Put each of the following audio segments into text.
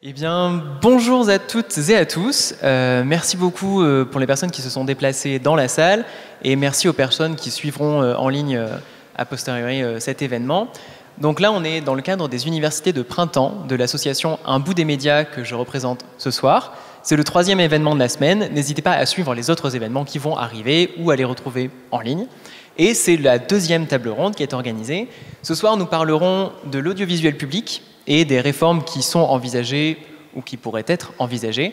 Eh bien, bonjour à toutes et à tous. Merci beaucoup pour les personnes qui se sont déplacées dans la salle et merci aux personnes qui suivront en ligne a posteriori cet événement. Donc là, on est dans le cadre des universités de printemps de l'association Un bout des médias que je représente ce soir. C'est le 3e événement de la semaine. N'hésitez pas à suivre les autres événements qui vont arriver ou à les retrouver en ligne. Et c'est la 2e table ronde qui est organisée. Ce soir, nous parlerons de l'audiovisuel public et des réformes qui sont envisagées ou qui pourraient être envisagées.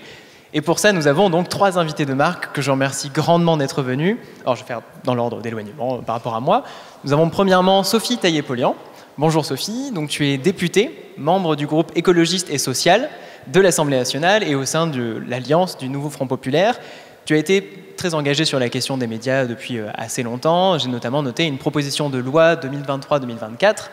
Et pour ça, nous avons donc 3 invités de marque que je remercie grandement d'être venus. Alors, je vais faire dans l'ordre d'éloignement par rapport à moi. Nous avons premièrement Sophie Taillé-Polian. Bonjour Sophie, donc tu es députée, membre du groupe écologiste et social de l'Assemblée nationale et au sein de l'Alliance du Nouveau Front Populaire. Tu as été très engagée sur la question des médias depuis assez longtemps. J'ai notamment noté une proposition de loi 2023-2024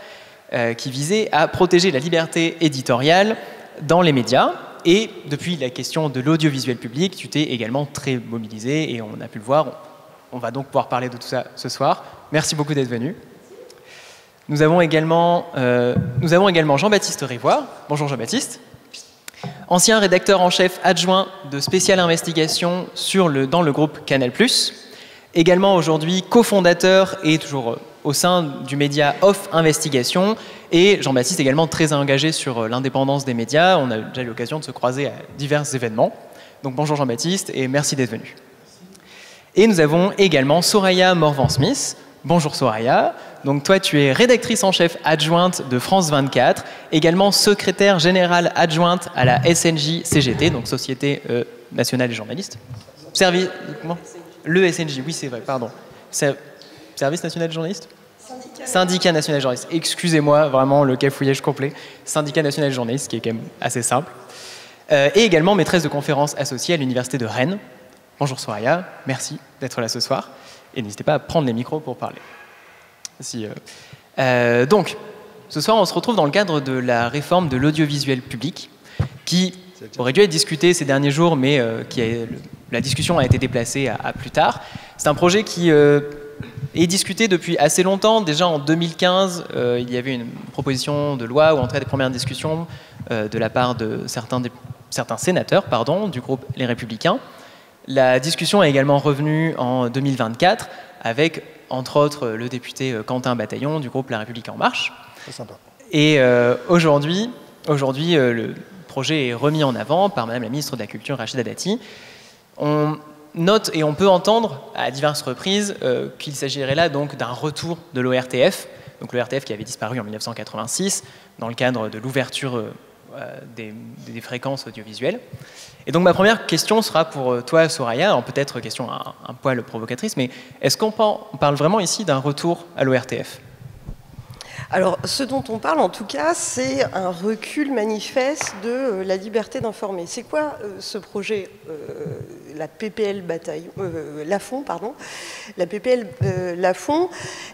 qui visait à protéger la liberté éditoriale dans les médias. Et depuis la question de l'audiovisuel public, tu t'es également très mobilisée et on a pu le voir. On va donc pouvoir parler de tout ça ce soir. Merci beaucoup d'être venu. Nous avons également Jean-Baptiste Rivoire. Bonjour Jean-Baptiste. Ancien rédacteur en chef adjoint de Spécial Investigation dans le groupe Canal+. Également aujourd'hui cofondateur et toujours au sein du média Off Investigation. Et Jean-Baptiste également très engagé sur l'indépendance des médias. On a déjà eu l'occasion de se croiser à divers événements. Donc bonjour Jean-Baptiste et merci d'être venu. Et nous avons également Soraya Morvan-Smith. Bonjour Soraya. Donc toi tu es rédactrice en chef adjointe de France 24, également secrétaire générale adjointe à la SNJ-CGT, donc Société nationale des journalistes. Le SNJ, oui c'est vrai, pardon. Service national des journalistes ? Syndicat national des journalistes. Excusez-moi, vraiment le cafouillage complet. Syndicat national des journalistes, qui est quand même assez simple. Et également maîtresse de conférences associée à l'Université de Rennes. Bonjour Soraya, merci d'être là ce soir. Et n'hésitez pas à prendre les micros pour parler. Donc, ce soir, on se retrouve dans le cadre de la réforme de l'audiovisuel public, qui aurait dû être discutée ces derniers jours, mais la discussion a été déplacée à plus tard. C'est un projet qui est discuté depuis assez longtemps. Déjà en 2015, il y avait une proposition de loi ou en tout cas des premières discussions de la part de certains sénateurs du groupe Les Républicains. La discussion est également revenue en 2024 avec, entre autres, le député Quentin Bataillon du groupe La République En Marche. C'est sympa. Et aujourd'hui, le projet est remis en avant par Madame la ministre de la Culture, Rachida Dati. On note et on peut entendre à diverses reprises qu'il s'agirait là donc d'un retour de l'ORTF, donc l'ORTF qui avait disparu en 1986 dans le cadre de l'ouverture des fréquences audiovisuelles. Et donc ma première question sera pour toi Soraya, peut-être question un poil provocatrice, mais est-ce qu'on parle vraiment ici d'un retour à l'ORTF ? Alors, ce dont on parle, en tout cas, c'est un recul manifeste de la liberté d'informer. C'est quoi ce projet, la PPL Lafon, pardon. La PPL Lafon,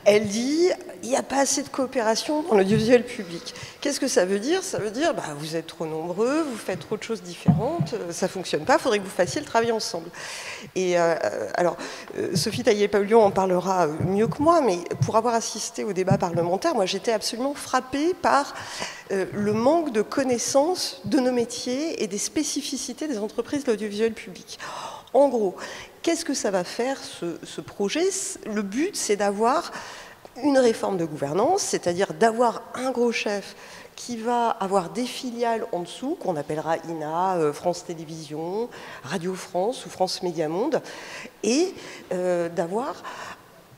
elle dit il n'y a pas assez de coopération dans l'audiovisuel public. Qu'est-ce que ça veut dire ? Ça veut dire vous êtes trop nombreux, vous faites trop de choses différentes, ça ne fonctionne pas, il faudrait que vous fassiez le travail ensemble. Et alors, Sophie Taillé-Polian en parlera mieux que moi, mais pour avoir assisté au débat parlementaire, moi j'étais absolument frappée par le manque de connaissance de nos métiers et des spécificités des entreprises de l'audiovisuel public. En gros, qu'est-ce que ça va faire ce projet ? Le but, c'est d'avoir une réforme de gouvernance, c'est-à-dire d'avoir un gros chef qui va avoir des filiales en dessous, qu'on appellera INA, France Télévisions, Radio France ou France Média Monde, et d'avoir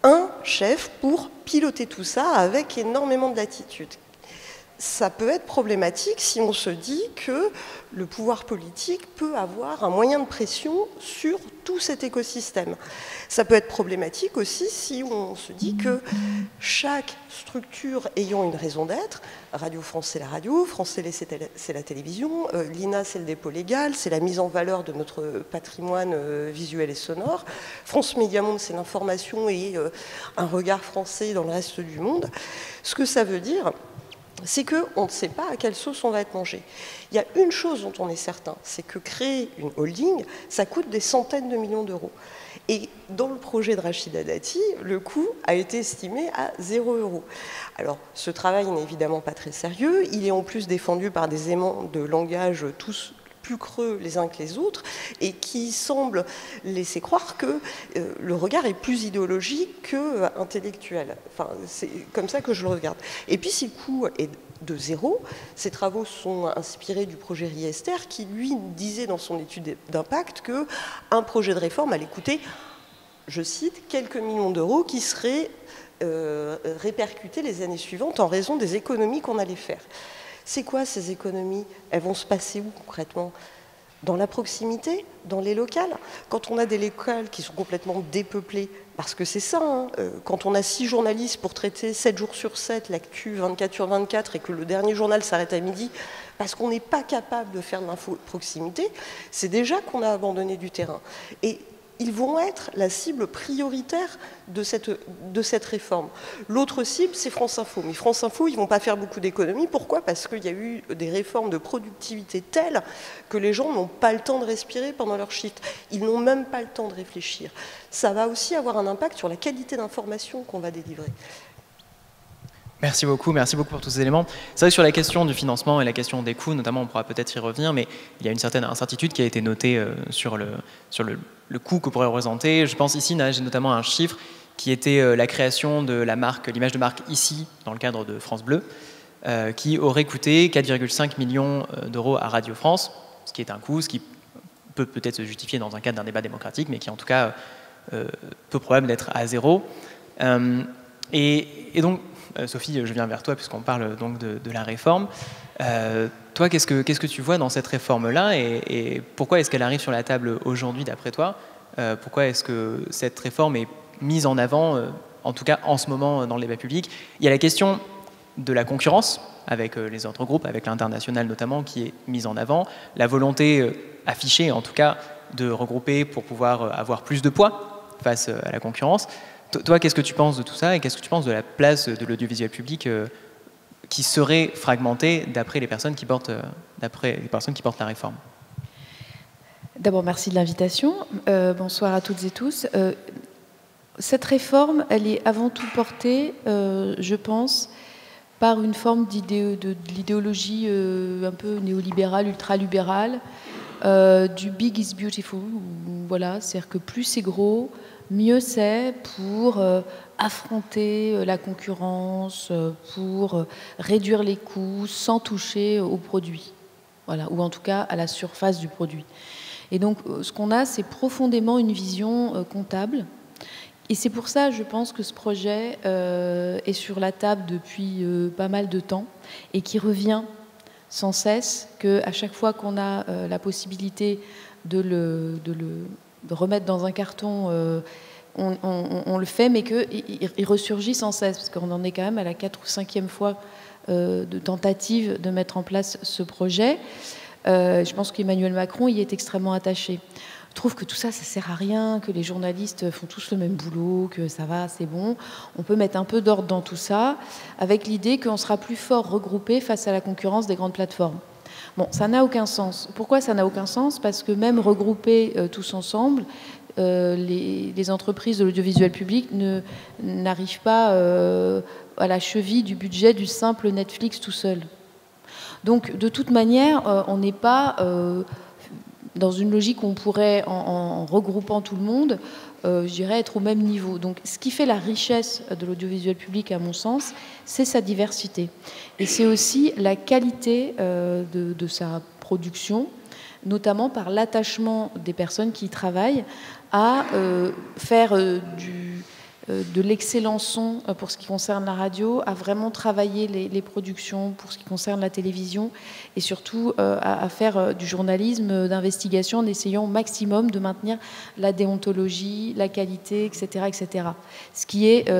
un chef pour piloter tout ça avec énormément de latitude. Ça peut être problématique si on se dit que le pouvoir politique peut avoir un moyen de pression sur tout cet écosystème. Ça peut être problématique aussi si on se dit que chaque structure ayant une raison d'être, Radio France c'est la radio, France Télé c'est la télévision, l'INA c'est le dépôt légal, c'est la mise en valeur de notre patrimoine visuel et sonore, France Média Monde c'est l'information et un regard français dans le reste du monde. Ce que ça veut dire, c'est qu'on ne sait pas à quelle sauce on va être mangé. Il y a une chose dont on est certain, c'est que créer une holding, ça coûte des centaines de millions d'euros. Et dans le projet de Rachida Dati, le coût a été estimé à 0 €. Alors, ce travail n'est évidemment pas très sérieux. Il est en plus défendu par des aimants de langage tous plus creux les uns que les autres, et qui semblent laisser croire que le regard est plus idéologique que intellectuel. Enfin, c'est comme ça que je le regarde. Et puis, si le coût est de 0, ces travaux sont inspirés du projet Riester, qui, lui, disait dans son étude d'impact qu'un projet de réforme allait coûter, je cite, quelques millions d'euros qui seraient répercutés les années suivantes en raison des économies qu'on allait faire. C'est quoi ces économies? Elles vont se passer où concrètement? Dans la proximité, dans les locales. Quand on a des locales qui sont complètement dépeuplées, parce que c'est ça, hein, quand on a 6 journalistes pour traiter 7 jours sur 7, l'actu 24/24, et que le dernier journal s'arrête à midi, parce qu'on n'est pas capable de faire de l'info proximité, c'est déjà qu'on a abandonné du terrain. Et ils vont être la cible prioritaire de cette réforme. L'autre cible, c'est France Info. Mais France Info, ils ne vont pas faire beaucoup d'économies. Pourquoi? Parce qu'il y a eu des réformes de productivité telles que les gens n'ont pas le temps de respirer pendant leur shift. Ils n'ont même pas le temps de réfléchir. Ça va aussi avoir un impact sur la qualité d'information qu'on va délivrer. Merci beaucoup pour tous ces éléments. C'est vrai que sur la question du financement et la question des coûts, notamment, on pourra peut-être y revenir, mais il y a une certaine incertitude qui a été notée sur le coût que pourrait représenter. Je pense ici, j'ai notamment un chiffre qui était la création de la marque, l'image de marque ici, dans le cadre de France Bleu, qui aurait coûté 4,5 millions d'euros à Radio France, ce qui est un coût, ce qui peut peut-être se justifier dans un cadre d'un débat démocratique, mais qui en tout cas peu probable d'être à 0. Et donc, Sophie, je viens vers toi puisqu'on parle donc de la réforme. Toi, qu'est-ce que tu vois dans cette réforme-là et pourquoi est-ce qu'elle arrive sur la table aujourd'hui d'après toi? Pourquoi est-ce que cette réforme est mise en avant, en tout cas en ce moment dans le débat public? Il y a la question de la concurrence avec les autres groupes, avec l'international notamment, qui est mise en avant. La volonté affichée, en tout cas, de regrouper pour pouvoir avoir plus de poids face à la concurrence. Toi, qu'est-ce que tu penses de tout ça et qu'est-ce que tu penses de la place de l'audiovisuel public qui serait fragmentée d'après les personnes qui portent la réforme? D'abord, merci de l'invitation. Bonsoir à toutes et tous. Cette réforme, elle est avant tout portée, je pense, par une forme de l'idéologie un peu néolibérale, ultralibérale, du big is beautiful. Voilà, c'est-à-dire que plus c'est gros, mieux c'est pour affronter la concurrence, pour réduire les coûts sans toucher au produit, voilà, ou en tout cas à la surface du produit. Et donc ce qu'on a, c'est profondément une vision comptable. Et c'est pour ça, je pense, que ce projet est sur la table depuis pas mal de temps et qui revient sans cesse, qu'à chaque fois qu'on a la possibilité de le remettre dans un carton, on le fait, mais qu'il ressurgit sans cesse, parce qu'on en est quand même à la 4e ou 5e fois de tentative de mettre en place ce projet. Je pense qu'Emmanuel Macron y est extrêmement attaché. Je trouve que tout ça, ça sert à rien, que les journalistes font tous le même boulot, que ça va, c'est bon. On peut mettre un peu d'ordre dans tout ça, avec l'idée qu'on sera plus fort regroupé face à la concurrence des grandes plateformes. Bon, ça n'a aucun sens. Pourquoi ça n'a aucun sens? Parce que même regroupés tous ensemble, les entreprises de l'audiovisuel public n'arrivent pas à la cheville du budget du simple Netflix tout seul. Donc, de toute manière, on n'est pas dans une logique où on pourrait, en regroupant tout le monde, je dirais, être au même niveau. Donc, ce qui fait la richesse de l'audiovisuel public, à mon sens, c'est sa diversité. Et c'est aussi la qualité de sa production, notamment par l'attachement des personnes qui y travaillent à faire de l'excellent son pour ce qui concerne la radio, à vraiment travailler les productions pour ce qui concerne la télévision et surtout à faire du journalisme d'investigation en essayant au maximum de maintenir la déontologie, la qualité, etc. etc. Ce qui est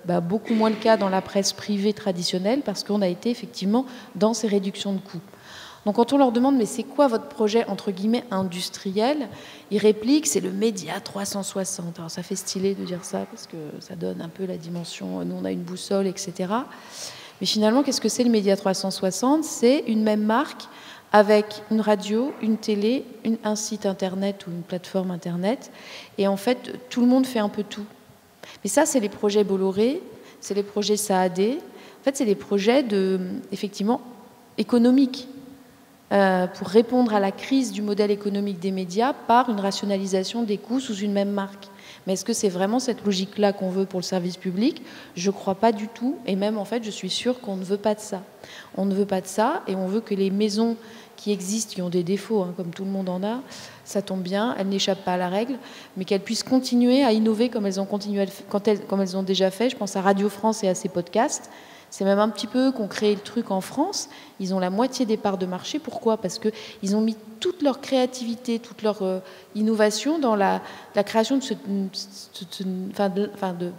beaucoup moins le cas dans la presse privée traditionnelle parce qu'on a été effectivement dans ces réductions de coûts. Donc quand on leur demande « mais c'est quoi votre projet entre guillemets industriel ?» ils répliquent « c'est le média 360 ». Alors ça fait stylé de dire ça parce que ça donne un peu la dimension « nous on a une boussole, etc. » Mais finalement, qu'est-ce que c'est le Média 360 ? C'est une même marque avec une radio, une télé, un site internet ou une plateforme internet. Et en fait, tout le monde fait un peu tout. Mais ça, c'est les projets Bolloré, c'est les projets Saadé. En fait, c'est des projets effectivement, économiques pour répondre à la crise du modèle économique des médias par une rationalisation des coûts sous une même marque. Mais est-ce que c'est vraiment cette logique-là qu'on veut pour le service public ? Je ne crois pas du tout. Et même, en fait, je suis sûre qu'on ne veut pas de ça. On ne veut pas de ça et on veut que les maisons qui existent, qui ont des défauts, hein, comme tout le monde en a, ça tombe bien, elles n'échappent pas à la règle, mais qu'elles puissent continuer à innover comme elles ont, comme elles ont déjà fait. Je pense à Radio France et à ses podcasts. C'est même un petit peu qu'on crée le truc en France. Ils ont la moitié des parts de marché. Pourquoi ? Parce qu'ils ont mis toute leur créativité, toute leur innovation dans la création de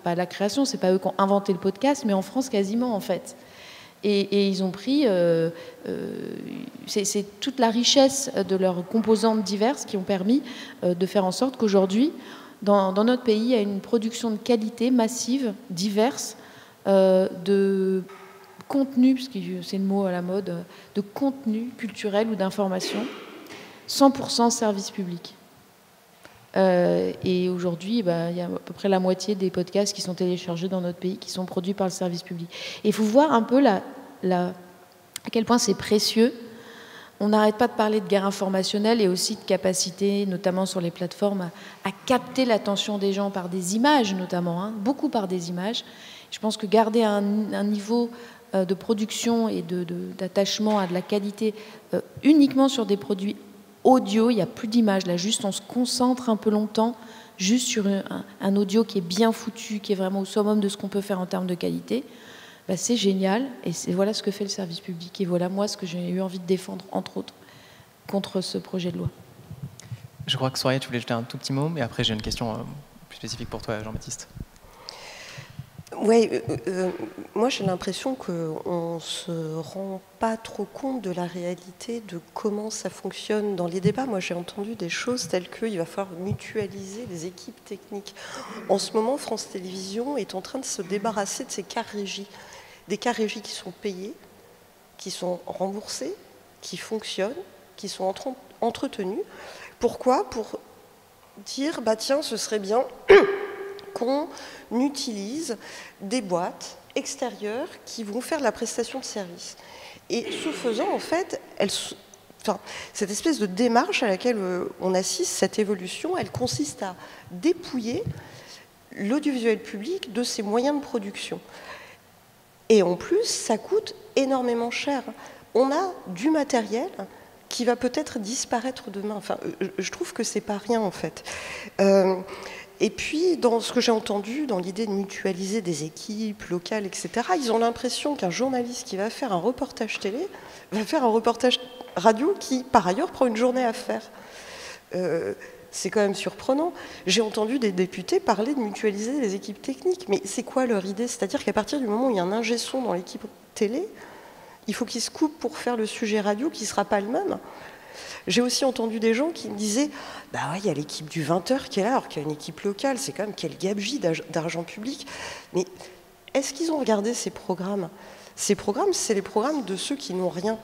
pas la création, c'est pas eux qui ont inventé le podcast, mais en France quasiment en fait. Et ils ont pris, c'est toute la richesse de leurs composantes diverses qui ont permis de faire en sorte qu'aujourd'hui, dans notre pays, il y a une production de qualité massive, diverse, de contenu, parce que c'est le mot à la mode, de contenu culturel ou d'information, 100% service public. Et aujourd'hui, il y a à peu près la moitié des podcasts qui sont téléchargés dans notre pays qui sont produits par le service public. Et il faut voir un peu à quel point c'est précieux. On n'arrête pas de parler de guerre informationnelle et aussi de capacité, notamment sur les plateformes, à capter l'attention des gens par des images, notamment, hein, beaucoup par des images. Je pense que garder un niveau de production et d'attachement à de la qualité uniquement sur des produits audio, il n'y a plus d'images. Là, juste, on se concentre un peu longtemps juste sur un audio qui est bien foutu, qui est vraiment au summum de ce qu'on peut faire en termes de qualité. C'est génial. Et voilà ce que fait le service public. Et voilà, moi, ce que j'ai eu envie de défendre, entre autres, contre ce projet de loi. Je crois que Soraya, tu voulais jeter un tout petit mot, mais après, j'ai une question plus spécifique pour toi, Jean-Baptiste. Oui, moi j'ai l'impression qu'on ne se rend pas trop compte de la réalité de comment ça fonctionne dans les débats. Moi j'ai entendu des choses telles qu'il va falloir mutualiser les équipes techniques. En ce moment, France Télévisions est en train de se débarrasser de ces cars régies. Des cars régies qui sont payés, qui sont remboursés, qui fonctionnent, qui sont entretenus. Pourquoi ? Pour dire, tiens, ce serait bien qu'on utilise des boîtes extérieures qui vont faire la prestation de service. Et ce faisant, en fait, cette espèce de démarche à laquelle on assiste, cette évolution, elle consiste à dépouiller l'audiovisuel public de ses moyens de production. Et en plus, ça coûte énormément cher. On a du matériel qui va peut-être disparaître demain. Enfin, je trouve que c'est pas rien, en fait. Et puis, dans ce que j'ai entendu, dans l'idée de mutualiser des équipes locales, etc., ils ont l'impression qu'un journaliste qui va faire un reportage télé va faire un reportage radio qui, par ailleurs, prend une journée à faire. C'est quand même surprenant. J'ai entendu des députés parler de mutualiser les équipes techniques. Mais c'est quoi leur idée ? C'est-à-dire qu'à partir du moment où il y a un ingé son dans l'équipe télé, il faut qu'il se coupe pour faire le sujet radio qui ne sera pas le même. J'ai aussi entendu des gens qui me disaient « ouais, il y a l'équipe du 20h qui est là, alors qu'il y a une équipe locale, c'est quand même quel gabegie d'argent public. » Mais est-ce qu'ils ont regardé ces programmes ? Ces programmes, c'est les programmes de ceux qui n'ont rien.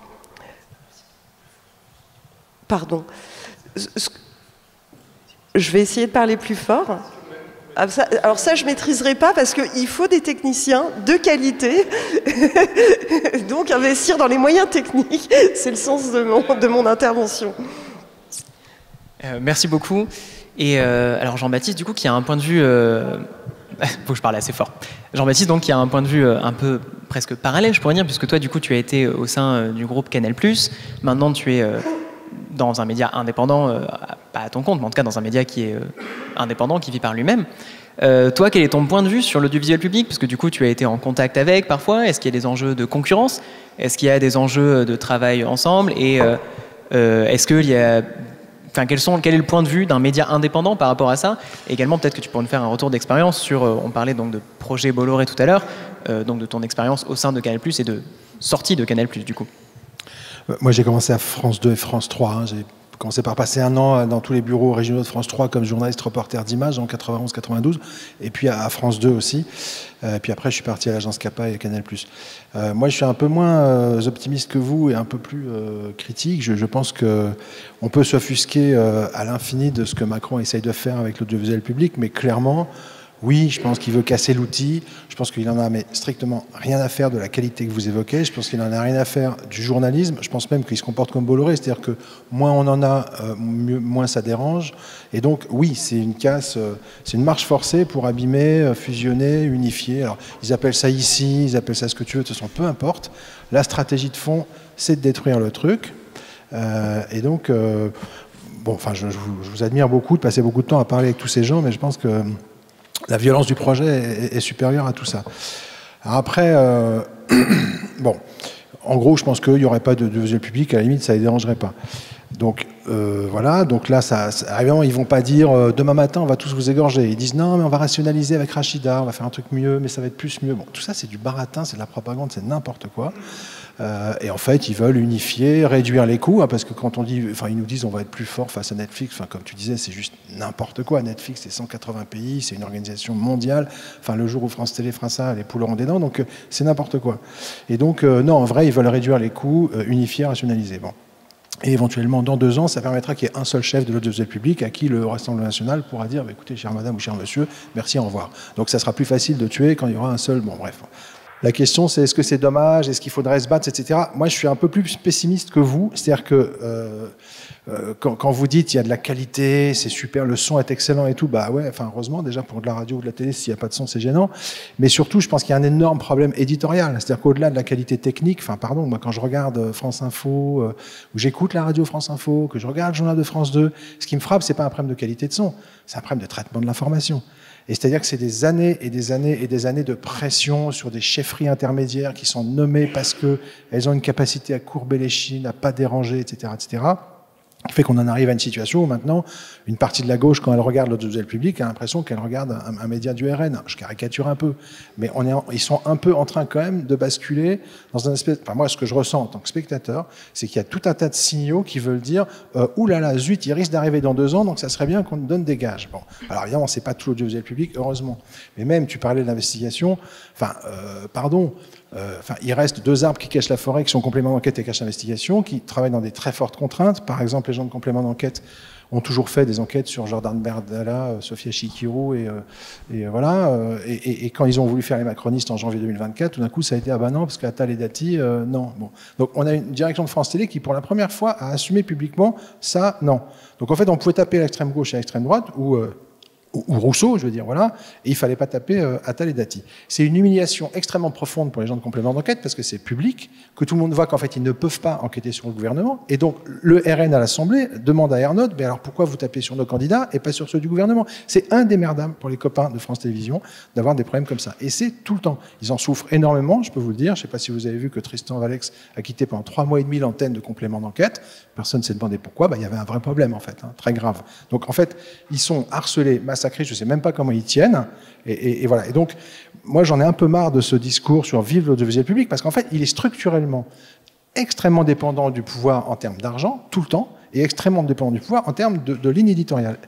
Pardon. Je vais essayer de parler plus fort. Alors ça, je ne maîtriserai pas parce qu'il faut des techniciens de qualité. Donc, investir dans les moyens techniques, c'est le sens de mon intervention. Merci beaucoup. Et alors, Jean-Baptiste, du coup, qui a un point de vue... faut que je parle assez fort. Jean-Baptiste, donc, qui a un point de vue un peu presque parallèle, je pourrais dire, puisque toi, du coup, tu as été au sein du groupe Canal+. Maintenant, tu es... dans un média indépendant, pas à ton compte, mais en tout cas dans un média qui est indépendant, qui vit par lui-même. Toi, quel est ton point de vue sur l'audiovisuel public ? Parce que du coup, tu as été en contact avec parfois. Est-ce qu'il y a des enjeux de concurrence ? Est-ce qu'il y a des enjeux de travail ensemble ? Et est-ce qu'il y a... Enfin, quel est le point de vue d'un média indépendant par rapport à ça ? Et également, peut-être que tu pourrais nous faire un retour d'expérience sur... on parlait donc de projet Bolloré tout à l'heure, donc de ton expérience au sein de Canal+, et de sortie de Canal+, du coup. Moi, j'ai commencé à France 2 et France 3. J'ai commencé par passer un an dans tous les bureaux régionaux de France 3 comme journaliste reporter d'images en 91-92, et puis à France 2 aussi. Puis après, je suis parti à l'agence CAPA et Canal+. Moi, je suis un peu moins optimiste que vous et un peu plus critique. Je pense qu'on peut s'offusquer à l'infini de ce que Macron essaye de faire avec l'audiovisuel public, mais clairement, oui, je pense qu'il veut casser l'outil. Je pense qu'il en a mais strictement rien à faire de la qualité que vous évoquez. Je pense qu'il en a rien à faire du journalisme. Je pense même qu'il se comporte comme Bolloré, c'est-à-dire que moins on en a, moins ça dérange. Et donc, oui, c'est une casse, c'est une marche forcée pour abîmer, fusionner, unifier. Alors, ils appellent ça ici, ils appellent ça ce que tu veux, de toute façon, peu importe. La stratégie de fond, c'est de détruire le truc. Et donc, bon, enfin, je vous admire beaucoup de passer beaucoup de temps à parler avec tous ces gens, mais je pense que la violence du projet est supérieure à tout ça. Alors après, bon, en gros, je pense qu'il n'y aurait pas d'audiovisuel public, à la limite, ça ne les dérangerait pas. Donc, voilà, donc là, évidemment, ils ne vont pas dire demain matin, on va tous vous égorger. Ils disent non, mais on va rationaliser avec Rachida, on va faire un truc mieux, mais ça va être plus mieux. Bon, tout ça, c'est du baratin, c'est de la propagande, c'est n'importe quoi. Et en fait, ils veulent unifier, réduire les coûts, hein, parce que quand on dit, enfin, ils nous disent on va être plus fort face à Netflix, enfin, comme tu disais, c'est juste n'importe quoi. Netflix, c'est 180 pays, c'est une organisation mondiale. Enfin, le jour où France Télé fera ça, les poules auront des dents, donc c'est n'importe quoi. Et donc, non, en vrai, ils veulent réduire les coûts, unifier, rationaliser. Bon. Et éventuellement, dans 2 ans, ça permettra qu'il y ait un seul chef de l'audiovisuel public à qui le Rassemblement national pourra dire bah, écoutez, chère madame ou cher monsieur, merci, au revoir. Donc, ça sera plus facile de tuer quand il y aura un seul. Bon, bref. La question, c'est est-ce que c'est dommage, est-ce qu'il faudrait se battre, etc. Moi, je suis un peu plus pessimiste que vous. C'est-à-dire que quand vous dites il y a de la qualité, c'est super, le son est excellent et tout, bah ouais, enfin heureusement déjà pour de la radio ou de la télé, s'il n'y a pas de son, c'est gênant. Mais surtout, je pense qu'il y a un énorme problème éditorial. C'est-à-dire qu'au-delà de la qualité technique, enfin pardon, moi quand je regarde France Info, ou j'écoute la radio France Info, que je regarde le journal de France 2, ce qui me frappe, c'est pas un problème de qualité de son, c'est un problème de traitement de l'information. Et c'est-à-dire que c'est des années et des années et des années de pression sur des chefferies intermédiaires qui sont nommées parce qu'elles ont une capacité à courber les chines, à pas déranger, etc., etc., qui fait qu'on en arrive à une situation où maintenant, une partie de la gauche, quand elle regarde l'audiovisuel public, a l'impression qu'elle regarde un média du RN. Je caricature un peu, mais ils sont un peu en train quand même de basculer dans un espèce... Enfin, moi, ce que je ressens en tant que spectateur, c'est qu'il y a tout un tas de signaux qui veulent dire ouh là là, zut, il risque d'arriver dans 2 ans, donc ça serait bien qu'on nous donne des gages. Bon, alors évidemment, c'est pas tout l'audiovisuel public, heureusement. Mais même, tu parlais de l'investigation, enfin, pardon... Enfin, il reste 2 arbres qui cachent la forêt, qui sont compléments d'enquête et cache d'investigation, qui travaillent dans des très fortes contraintes. Par exemple, les gens de complément d'enquête ont toujours fait des enquêtes sur Jordan Bardella, Sofia Chikirou, et voilà. Et quand ils ont voulu faire les macronistes en janvier 2024, tout d'un coup, ça a été ah ben non, parce qu'Attal et Dati, non. Bon. Donc on a une direction de France Télé qui, pour la première fois, a assumé publiquement ça, non. Donc en fait, on pouvait taper l'extrême gauche et l'extrême droite, ou Rousseau, je veux dire, voilà, et il fallait pas taper Attal et Dati. C'est une humiliation extrêmement profonde pour les gens de complément d'enquête, parce que c'est public, que tout le monde voit qu'en fait, ils ne peuvent pas enquêter sur le gouvernement, et donc le RN à l'Assemblée demande à Ernotte, mais alors pourquoi vous tapez sur nos candidats et pas sur ceux du gouvernement? C'est indémerdable pour les copains de France Télévisions d'avoir des problèmes comme ça, et c'est tout le temps. Ils en souffrent énormément, je peux vous le dire, je sais pas si vous avez vu que Tristan Valex a quitté pendant 3 mois et demi l'antenne de complément d'enquête, personne ne s'est demandé pourquoi, bah, il y avait un vrai problème en fait, hein, très grave. Donc en fait, ils sont harcelés, massacrés, je ne sais même pas comment ils tiennent, et voilà. Et donc, moi, j'en ai un peu marre de ce discours sur vive l'audiovisuel public, parce qu'en fait, il est structurellement extrêmement dépendant du pouvoir en termes d'argent, tout le temps, et extrêmement dépendant du pouvoir en termes de ligne éditoriale.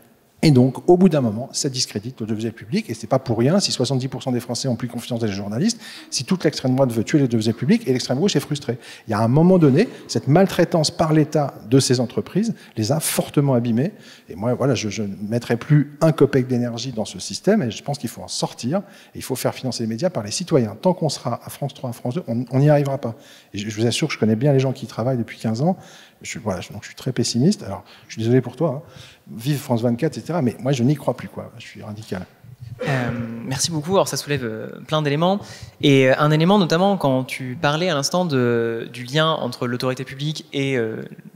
Et donc, au bout d'un moment, ça discrédite l'audiovisuel public, et c'est pas pour rien si 70% des Français ont plus confiance dans les journalistes, si toute l'extrême droite veut tuer l'audiovisuel public, et l'extrême gauche est frustrée. Il y a un moment donné, cette maltraitance par l'État de ces entreprises les a fortement abîmés, et moi, voilà, je ne mettrai plus un copec d'énergie dans ce système, et je pense qu'il faut en sortir, et il faut faire financer les médias par les citoyens. Tant qu'on sera à France 3, à France 2, on n'y arrivera pas. Et je vous assure que je connais bien les gens qui y travaillent depuis 15 ans, voilà, donc je suis très pessimiste. Alors, je suis désolé pour toi, hein. Vive France 24, etc. Mais moi, je n'y crois plus, quoi. Je suis radical. Merci beaucoup. Alors, ça soulève plein d'éléments. Et un élément, notamment, quand tu parlais à l'instant du lien entre l'autorité publique et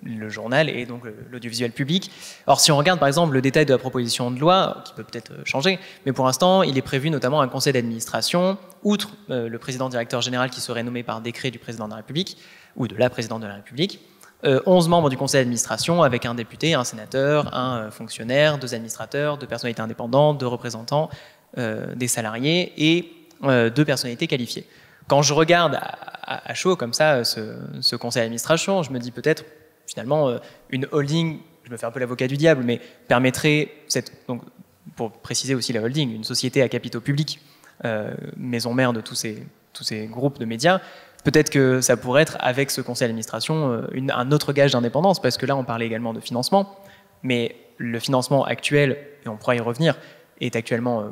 le journal, et donc l'audiovisuel public. Alors, si on regarde, par exemple, le détail de la proposition de loi, qui peut peut-être changer, mais pour l'instant, il est prévu notamment un conseil d'administration, outre le président-directeur général qui serait nommé par décret du président de la République, ou de la présidente de la République. 11 membres du conseil d'administration avec un député, un sénateur, un fonctionnaire, 2 administrateurs, 2 personnalités indépendantes, 2 représentants des salariés et 2 personnalités qualifiées. Quand je regarde à chaud comme ça ce conseil d'administration, je me dis peut-être finalement une holding je me fais un peu l'avocat du diable, mais permettrait, donc, pour préciser aussi la holding, une société à capitaux publics, maison mère de tous ces groupes de médias, peut-être que ça pourrait être, avec ce conseil d'administration, un autre gage d'indépendance, parce que là, on parlait également de financement, mais le financement actuel, et on pourra y revenir, est actuellement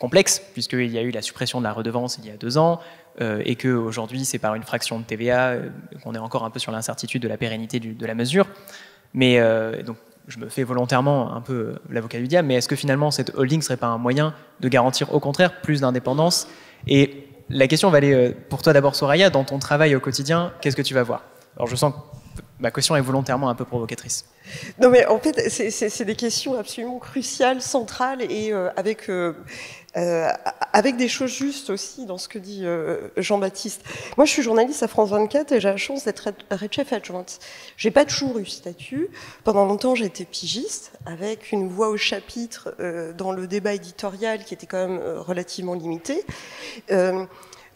complexe, puisqu'il y a eu la suppression de la redevance il y a 2 ans, et qu'aujourd'hui, c'est par une fraction de TVA, qu'on est encore un peu sur l'incertitude de la pérennité de la mesure. Mais donc, je me fais volontairement un peu l'avocat du diable, mais est-ce que finalement cette holding ne serait pas un moyen de garantir au contraire plus d'indépendance? Et la question va aller pour toi d'abord, Soraya, dans ton travail au quotidien, qu'est-ce que tu vas voir? Alors je sens que ma question est volontairement un peu provocatrice. Non mais en fait, c'est des questions absolument cruciales, centrales, et avec des choses justes aussi dans ce que dit Jean-Baptiste. Moi, je suis journaliste à France 24 et j'ai la chance d'être chef adjointe. J'ai pas toujours eu ce statut. Pendant longtemps, j'ai été pigiste, avec une voix au chapitre dans le débat éditorial qui était quand même relativement limité.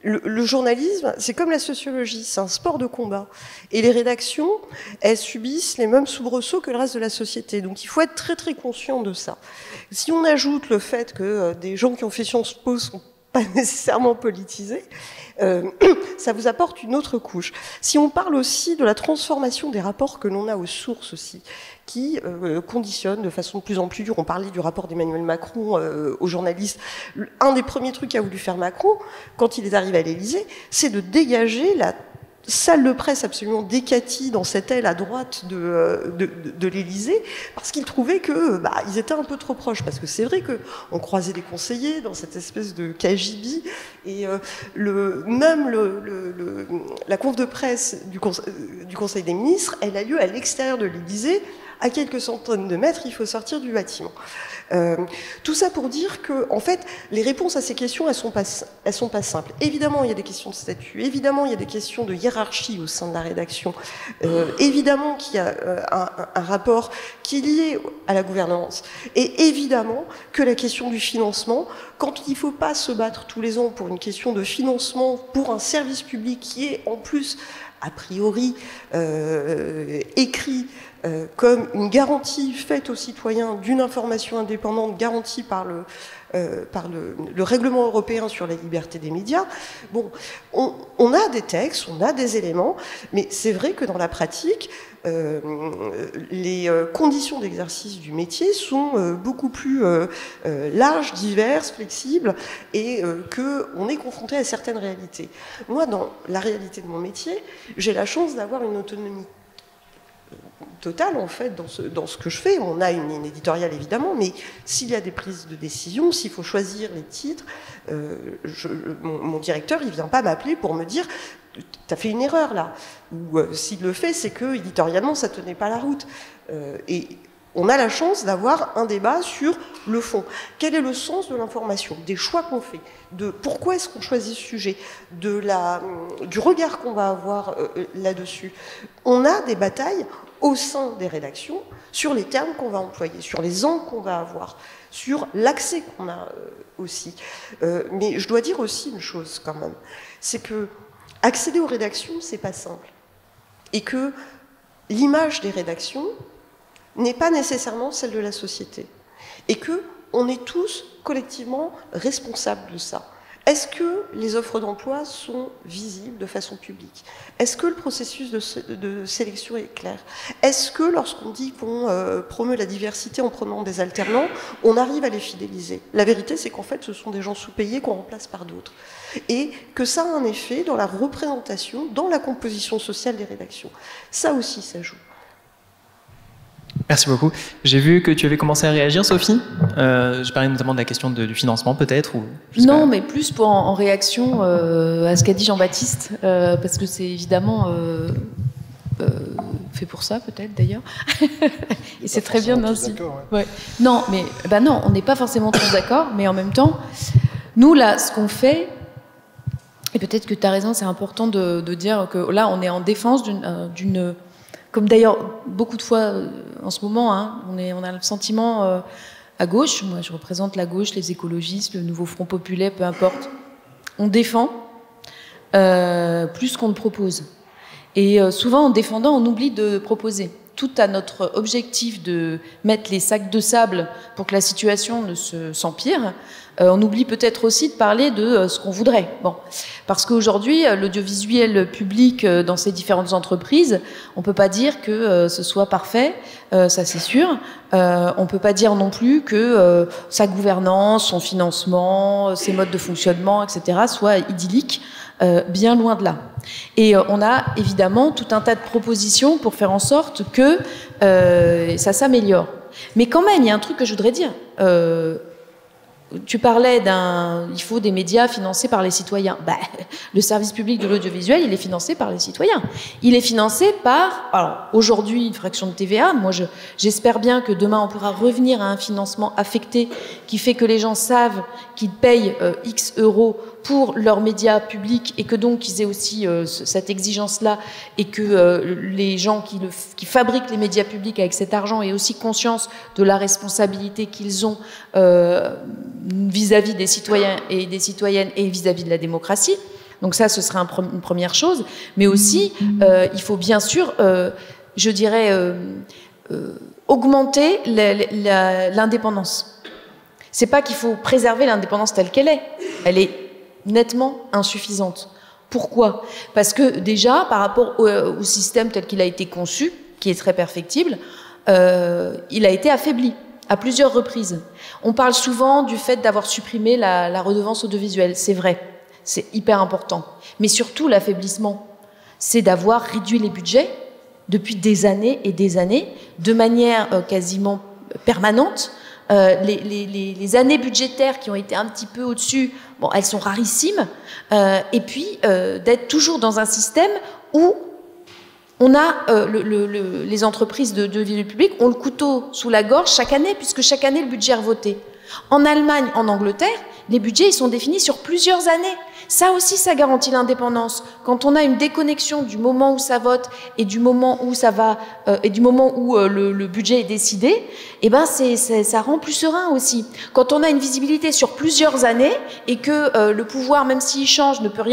Le journalisme, c'est comme la sociologie, c'est un sport de combat. Et les rédactions, elles subissent les mêmes soubresauts que le reste de la société. Donc il faut être très très conscient de ça. Si on ajoute le fait que des gens qui ont fait Sciences Po sont pas nécessairement politisés, ça vous apporte une autre couche. Si on parle aussi de la transformation des rapports que l'on a aux sources aussi, qui conditionnent de façon de plus en plus dure. On parlait du rapport d'Emmanuel Macron aux journalistes. Un des premiers trucs qu'a voulu faire Macron, quand il est arrivé à l'Élysée, c'est de dégager la salle de presse absolument décatie dans cette aile à droite de l'Élysée, parce qu'il trouvait que ils étaient un peu trop proches. Parce que c'est vrai qu'on croisait des conseillers dans cette espèce de cagibi, et la conf de presse du Conseil des ministres, elle a lieu à l'extérieur de l'Élysée, à quelques centaines de mètres, il faut sortir du bâtiment. Tout ça pour dire que, en fait, les réponses à ces questions, elles sont pas simples. Évidemment, il y a des questions de statut. Évidemment, il y a des questions de hiérarchie au sein de la rédaction. Évidemment qu'il y a un rapport qui est lié à la gouvernance. Et évidemment que la question du financement, quand il ne faut pas se battre tous les ans pour une question de financement pour un service public qui est en plus a priori écrit comme une garantie faite aux citoyens d'une information indépendante garantie par le règlement européen sur la liberté des médias. Bon, on a des textes, on a des éléments, mais c'est vrai que dans la pratique, les conditions d'exercice du métier sont beaucoup plus larges, diverses, flexibles, et qu'on est confronté à certaines réalités. Moi, dans la réalité de mon métier, j'ai la chance d'avoir une autonomie totale, en fait, dans ce que je fais. On a une ligne éditoriale, évidemment, mais s'il y a des prises de décision, s'il faut choisir les titres, mon directeur, il ne vient pas m'appeler pour me dire « t'as fait une erreur, là ». Ou s'il le fait, c'est que, éditorialement, ça ne tenait pas la route. Et on a la chance d'avoir un débat sur le fond. Quel est le sens de l'information, des choix qu'on fait, de pourquoi est-ce qu'on choisit ce sujet, du regard qu'on va avoir là-dessus. On a des batailles au sein des rédactions sur les termes qu'on va employer, sur les angles qu'on va avoir, sur l'accès qu'on a aussi. Mais je dois dire aussi une chose quand même, c'est que accéder aux rédactions, c'est pas simple. Et que l'image des rédactions n'est pas nécessairement celle de la société. Et qu'on est tous collectivement responsables de ça. Est-ce que les offres d'emploi sont visibles de façon publique? Est-ce que le processus de sélection est clair? Est-ce que lorsqu'on dit qu'on promeut la diversité en prenant des alternants, on arrive à les fidéliser? La vérité, c'est qu'en fait, ce sont des gens sous-payés qu'on remplace par d'autres. Et que ça a un effet dans la représentation, dans la composition sociale des rédactions. Ça aussi, ça joue. Merci beaucoup. J'ai vu que tu avais commencé à réagir, Sophie. Je parlais notamment de la question du financement, peut-être, ou non, mais plus en réaction à ce qu'a dit Jean-Baptiste, parce que c'est évidemment fait pour ça, peut-être d'ailleurs. Et c'est très bien ainsi. Ouais. Non, mais non, on n'est pas forcément tous d'accord, mais en même temps, nous là, ce qu'on fait, et peut-être que tu as raison, c'est important de dire que là, on est en défense d'une comme d'ailleurs beaucoup de fois en ce moment, hein, on a le sentiment à gauche, moi je représente la gauche, les écologistes, le nouveau Front populaire, peu importe, on défend plus qu'on ne propose. Et souvent en défendant, on oublie de proposer. tout à notre objectif de mettre les sacs de sable pour que la situation ne s'empire, on oublie peut-être aussi de parler de ce qu'on voudrait. Bon, parce qu'aujourd'hui, l'audiovisuel public dans ces différentes entreprises, on peut pas dire que ce soit parfait, ça c'est sûr. On peut pas dire non plus que sa gouvernance, son financement, ses modes de fonctionnement, etc., soient idylliques. Bien loin de là. Et on a évidemment tout un tas de propositions pour faire en sorte que ça s'améliore. Mais quand même, il y a un truc que je voudrais dire. Tu parlais il faut des médias financés par les citoyens. Ben, le service public de l'audiovisuel, il est financé par les citoyens. Il est financé par, alors aujourd'hui, une fraction de TVA. Moi, j'espère bien que demain, on pourra revenir à un financement affecté qui fait que les gens savent qu'ils payent X euros pour leurs médias publics et que donc ils aient aussi cette exigence-là et que les gens qui fabriquent les médias publics avec cet argent aient aussi conscience de la responsabilité qu'ils ont vis-à-vis des citoyens et des citoyennes et vis-à-vis de la démocratie. Donc ça, ce serait une première chose. Mais aussi, il faut bien sûr, je dirais, augmenter l'indépendance. C'est pas qu'il faut préserver l'indépendance telle qu'elle est. Elle est nettement insuffisante. Pourquoi? Parce que déjà, par rapport au système tel qu'il a été conçu, qui est très perfectible, il a été affaibli à plusieurs reprises. On parle souvent du fait d'avoir supprimé la redevance audiovisuelle. C'est vrai, c'est hyper important. Mais surtout, l'affaiblissement, c'est d'avoir réduit les budgets depuis des années et des années, de manière quasiment permanente. Les années budgétaires qui ont été un petit peu au-dessus, bon, elles sont rarissimes. Et puis, d'être toujours dans un système où on a les entreprises de vie publique ont le couteau sous la gorge chaque année, puisque chaque année, le budget est revoté. En Allemagne, en Angleterre, les budgets ils sont définis sur plusieurs années. Ça aussi, ça garantit l'indépendance. Quand on a une déconnexion du moment où ça vote et du moment où ça va et du moment où le budget est décidé, eh ben ça rend plus serein aussi. Quand on a une visibilité sur plusieurs années et que le pouvoir, même s'il change, ne peut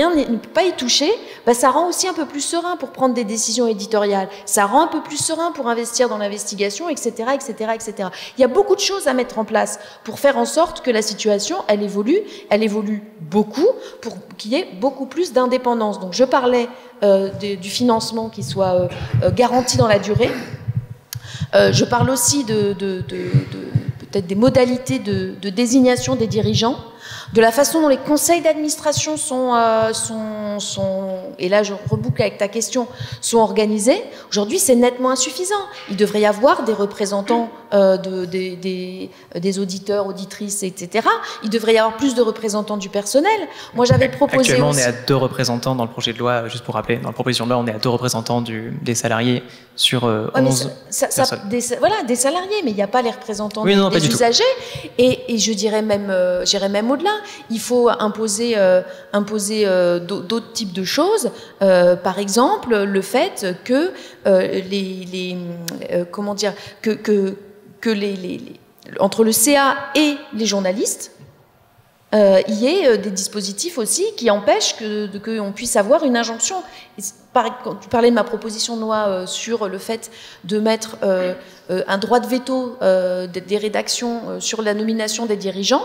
pas y toucher, ben ça rend aussi un peu plus serein pour prendre des décisions éditoriales. Ça rend un peu plus serein pour investir dans l'investigation, etc., etc., etc. Il y a beaucoup de choses à mettre en place pour faire en sorte que la situation, elle évolue beaucoup pour qu'il y ait beaucoup plus d'indépendance. Donc je parlais du financement qui soit garanti dans la durée. Je parle aussi peut-être des modalités de désignation des dirigeants, de la façon dont les conseils d'administration sont, et là je reboucle avec ta question, sont organisés. Aujourd'hui, c'est nettement insuffisant. Il devrait y avoir des représentants des auditeurs, auditrices, etc. Il devrait y avoir plus de représentants du personnel. Moi, j'avais proposé Actuellement, aussi... on est à 2 représentants dans le projet de loi, juste pour rappeler, dans la proposition de loi, on est à 2 représentants des salariés sur 11 personnes. Voilà, des salariés, mais il n'y a pas les représentants des usagers. Et je dirais même, j'irais même au-delà. Il faut imposer d'autres types de choses. Par exemple, le fait que entre le CA et les journalistes, il y ait des dispositifs aussi qui empêchent qu'on puisse avoir une injonction. Quand tu parlais de ma proposition de loi sur le fait de mettre un droit de veto des rédactions sur la nomination des dirigeants,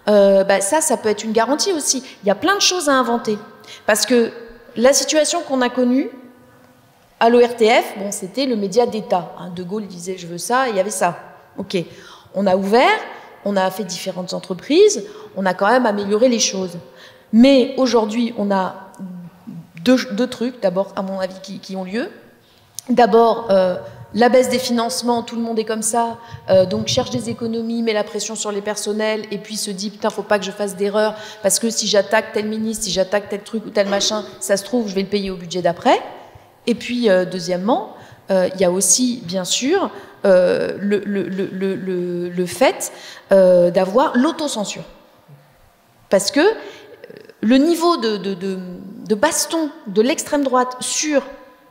ça peut être une garantie aussi. Il y a plein de choses à inventer. Parce que la situation qu'on a connue à l'ORTF, bon, c'était le média d'État. De Gaulle disait « je veux ça », et il y avait ça. Ok, on a ouvert, on a fait différentes entreprises, on a quand même amélioré les choses. Mais aujourd'hui, on a deux trucs, d'abord, à mon avis, qui ont lieu. D'abord, la baisse des financements, tout le monde est comme ça, donc cherche des économies, met la pression sur les personnels, et puis se dit, putain, faut pas que je fasse d'erreur, parce que si j'attaque tel ministre, si j'attaque tel truc ou tel machin, ça se trouve, je vais le payer au budget d'après. Et puis, deuxièmement, il y a aussi, bien sûr, le fait d'avoir l'autocensure. Parce que le niveau de baston de l'extrême droite sur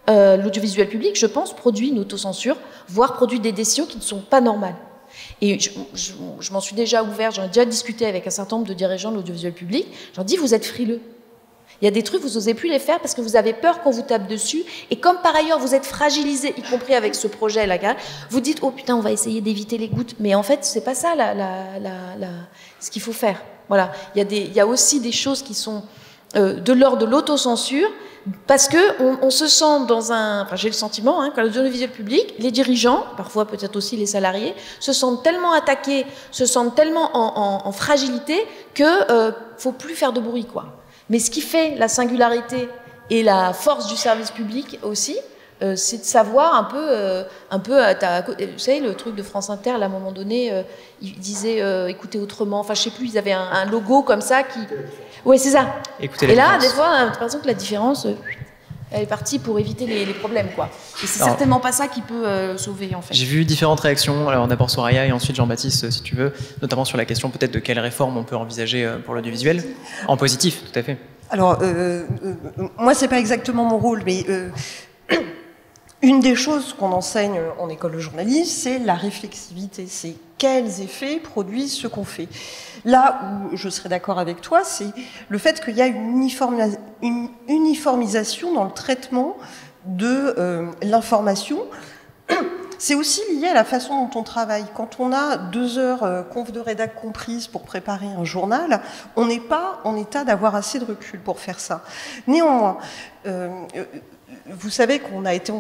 l'audiovisuel public, je pense, produit une autocensure, voire produit des décisions qui ne sont pas normales. Et je m'en suis déjà ouvert, j'en ai déjà discuté avec un certain nombre de dirigeants de l'audiovisuel public, j'en dis, vous êtes frileux. Il y a des trucs, vous n'osez plus les faire parce que vous avez peur qu'on vous tape dessus. Et comme par ailleurs, vous êtes fragilisé, y compris avec ce projet-là, vous dites, oh putain, on va essayer d'éviter les gouttes. Mais en fait, c'est pas ça ce qu'il faut faire. Voilà. Il y a aussi des choses qui sont de l'ordre de l'autocensure, parce qu'on se sent dans un... Enfin, j'ai le sentiment, quand l'audiovisuel public, les dirigeants, parfois peut-être aussi les salariés, se sentent tellement attaqués, se sentent tellement en fragilité que faut plus faire de bruit, quoi. Mais ce qui fait la singularité et la force du service public aussi, c'est de savoir un peu vous savez, le truc de France Inter, là, à un moment donné, il disait écoutez autrement, enfin je sais plus, ils avaient un logo comme ça qui... Oui, c'est ça. Écoutez et là, des fois, on a l'impression que la différence, elle est partie pour éviter les problèmes, quoi. Et c'est certainement pas ça qui peut sauver, en fait. J'ai vu différentes réactions, alors d'abord Soraya et ensuite Jean-Baptiste, si tu veux, notamment sur la question peut-être de quelle réforme on peut envisager pour l'audiovisuel, en positif, tout à fait. Alors, moi, c'est pas exactement mon rôle, mais une des choses qu'on enseigne en école de journalisme, c'est la réflexivité, c'est quels effets produisent ce qu'on fait. Là où je serais d'accord avec toi, c'est le fait qu'il y a une uniformisation dans le traitement de l'information. C'est aussi lié à la façon dont on travaille. Quand on a 2 heures conf de rédac comprises pour préparer un journal, on n'est pas en état d'avoir assez de recul pour faire ça. Néanmoins, vous savez qu'on a été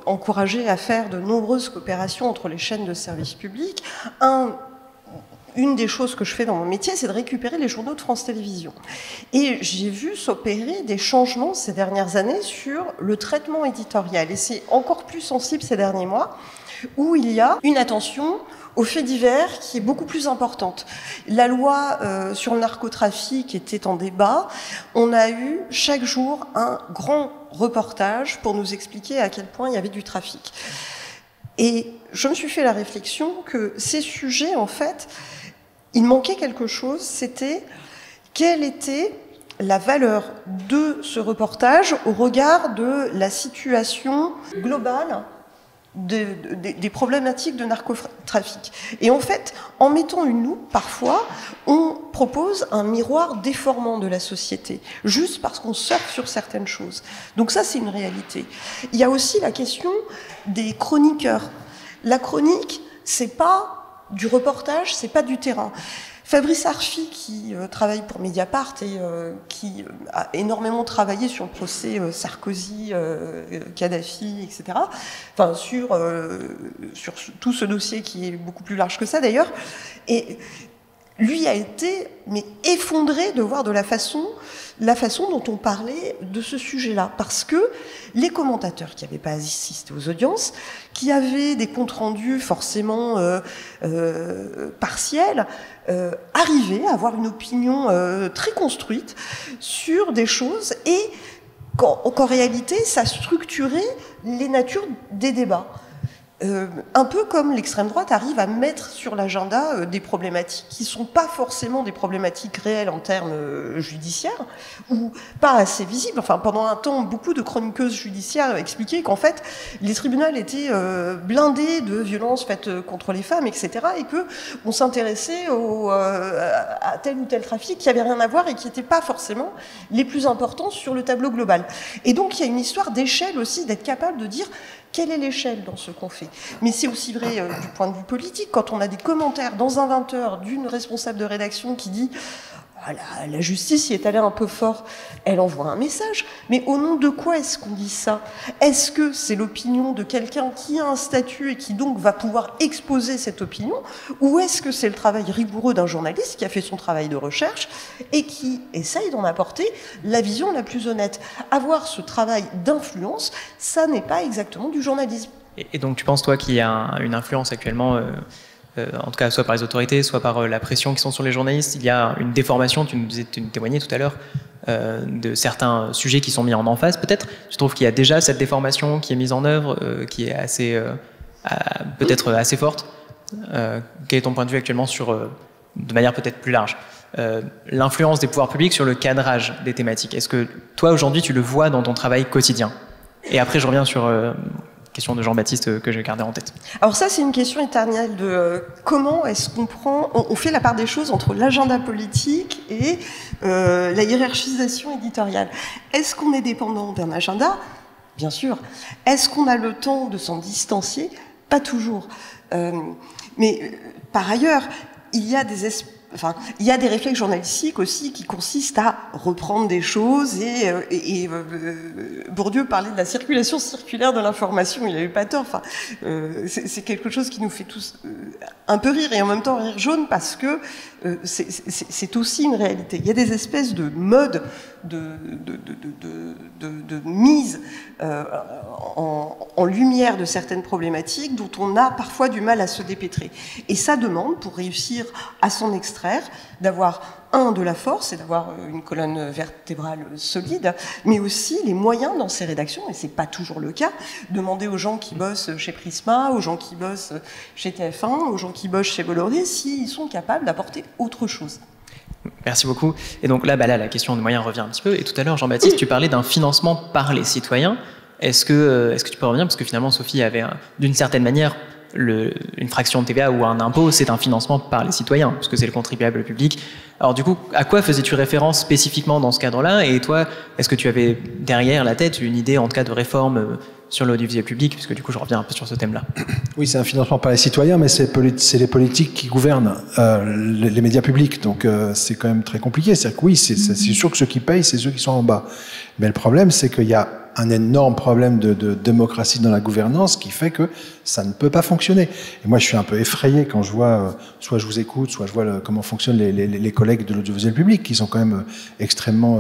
encouragé à faire de nombreuses coopérations entre les chaînes de services publics. Une des choses que je fais dans mon métier, c'est de récupérer les journaux de France Télévisions. Et j'ai vu s'opérer des changements ces dernières années sur le traitement éditorial. Et c'est encore plus sensible ces derniers mois, où il y a une attention aux faits divers qui est beaucoup plus importante. La loi sur le narcotrafic était en débat. On a eu chaque jour un grand reportage pour nous expliquer à quel point il y avait du trafic. Et je me suis fait la réflexion que ces sujets, en fait, il manquait quelque chose, c'était quelle était la valeur de ce reportage au regard de la situation globale des problématiques de narcotrafic. Et en fait, en mettant une loupe, parfois, on propose un miroir déformant de la société, juste parce qu'on surfe sur certaines choses. Donc ça, c'est une réalité. Il y a aussi la question des chroniqueurs. La chronique, c'est pas du reportage, c'est pas du terrain. Fabrice Arfi, qui travaille pour Mediapart et qui a énormément travaillé sur le procès Sarkozy, Kadhafi, etc., enfin sur tout ce dossier qui est beaucoup plus large que ça d'ailleurs, et lui a été effondré de voir de la façon dont on parlait de ce sujet-là, parce que les commentateurs qui n'avaient pas assisté aux audiences, qui avaient des comptes rendus forcément partiels, arrivaient à avoir une opinion très construite sur des choses, et qu'en réalité, ça structurait les natures des débats. Un peu comme l'extrême droite arrive à mettre sur l'agenda des problématiques qui ne sont pas forcément des problématiques réelles en termes judiciaires, ou pas assez visibles. Enfin, pendant un temps, beaucoup de chroniqueuses judiciaires expliquaient qu'en fait, les tribunaux étaient blindés de violences faites contre les femmes, etc., et qu'on s'intéressait à tel ou tel trafic qui n'avait rien à voir et qui n'étaient pas forcément les plus importants sur le tableau global. Et donc, il y a une histoire d'échelle aussi, d'être capable de dire quelle est l'échelle dans ce qu'on fait. Mais c'est aussi vrai du point de vue politique. Quand on a des commentaires dans un 20h d'une responsable de rédaction qui dit « la justice y est allée un peu fort », elle envoie un message. Mais au nom de quoi est-ce qu'on dit ça? Est-ce que c'est l'opinion de quelqu'un qui a un statut et qui donc va pouvoir exposer cette opinion? Ou est-ce que c'est le travail rigoureux d'un journaliste qui a fait son travail de recherche et qui essaye d'en apporter la vision la plus honnête? Avoir ce travail d'influence, ça n'est pas exactement du journalisme. Et donc tu penses, toi, qu'il y a une influence actuellement, en tout cas soit par les autorités, soit par la pression qui sont sur les journalistes, il y a une déformation, tu nous témoignais tout à l'heure, de certains sujets qui sont mis en emphase peut-être? Tu trouves qu'il y a déjà cette déformation qui est mise en œuvre, qui est assez, peut-être assez forte? Quel est ton point de vue actuellement sur, de manière peut-être plus large, l'influence des pouvoirs publics sur le cadrage des thématiques? Est-ce que toi aujourd'hui tu le vois dans ton travail quotidien? Et après je reviens sur question de Jean-Baptiste que j'ai gardée en tête. Alors ça, c'est une question éternelle de comment est-ce qu'on on fait la part des choses entre l'agenda politique et la hiérarchisation éditoriale. Est-ce qu'on est dépendant d'un agenda? Bien sûr. Est-ce qu'on a le temps de s'en distancier? Pas toujours. Mais par ailleurs, il y a des réflexes journalistiques aussi qui consistent à reprendre des choses et Bourdieu parlait de la circulation circulaire de l'information, il n'avait pas tort. Enfin, c'est quelque chose qui nous fait tous un peu rire et en même temps rire jaune parce que c'est aussi une réalité. Il y a des espèces de modes de mise en lumière de certaines problématiques dont on a parfois du mal à se dépêtrer. Et ça demande, pour réussir à s'en extraire, d'avoir de la force et d'avoir une colonne vertébrale solide, mais aussi les moyens dans ces rédactions, et c'est pas toujours le cas. Demandez aux gens qui bossent chez Prisma, aux gens qui bossent chez TF1, aux gens qui bossent chez Bolloré, s'ils sont capables d'apporter autre chose. Merci beaucoup. Et donc là, la question de moyens revient un petit peu. Et tout à l'heure, Jean-Baptiste, tu parlais d'un financement par les citoyens. Est-ce que tu peux revenir? Parce que finalement, Sophie avait, d'une certaine manière, une fraction de TVA ou un impôt, c'est un financement par les citoyens, parce que c'est le contribuable public. Alors du coup, à quoi faisais-tu référence spécifiquement dans ce cadre-là? Et toi, est-ce que tu avais derrière la tête une idée, en tout cas, de réforme sur l'audiovisuel public? Puisque du coup, je reviens un peu sur ce thème-là. Oui, c'est un financement par les citoyens, mais c'est les politiques qui gouvernent les médias publics. Donc c'est quand même très compliqué. C'est-à-dire que oui, c'est sûr que ceux qui payent, c'est ceux qui sont en bas. Mais le problème, c'est qu'il y a un énorme problème de démocratie dans la gouvernance qui fait que ça ne peut pas fonctionner. Et moi, je suis un peu effrayé quand je vois, soit je vous écoute, soit je vois comment fonctionnent les collègues de l'audiovisuel public, qui sont quand même extrêmement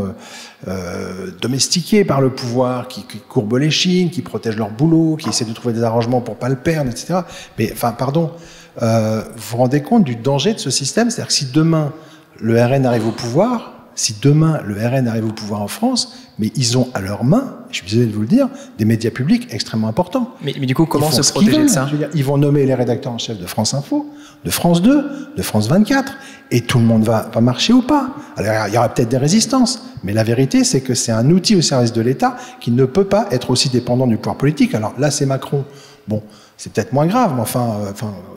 domestiqués par le pouvoir, qui courbent les chines, qui protègent leur boulot, qui essaient de trouver des arrangements pour pas le perdre, etc. Mais enfin, pardon, vous vous rendez compte du danger de ce système? C'est-à-dire que si demain le RN arrive au pouvoir, en France, mais ils ont à leur main, je suis désolé de vous le dire, des médias publics extrêmement importants. Mais du coup, comment se protéger de ça? Ils vont nommer les rédacteurs en chef de France Info, de France 2, de France 24, et tout le monde va marcher au pas. Alors, il y aura peut-être des résistances, mais la vérité, c'est que c'est un outil au service de l'État qui ne peut pas être aussi dépendant du pouvoir politique. Alors là, c'est Macron. Bon, c'est peut-être moins grave, mais enfin,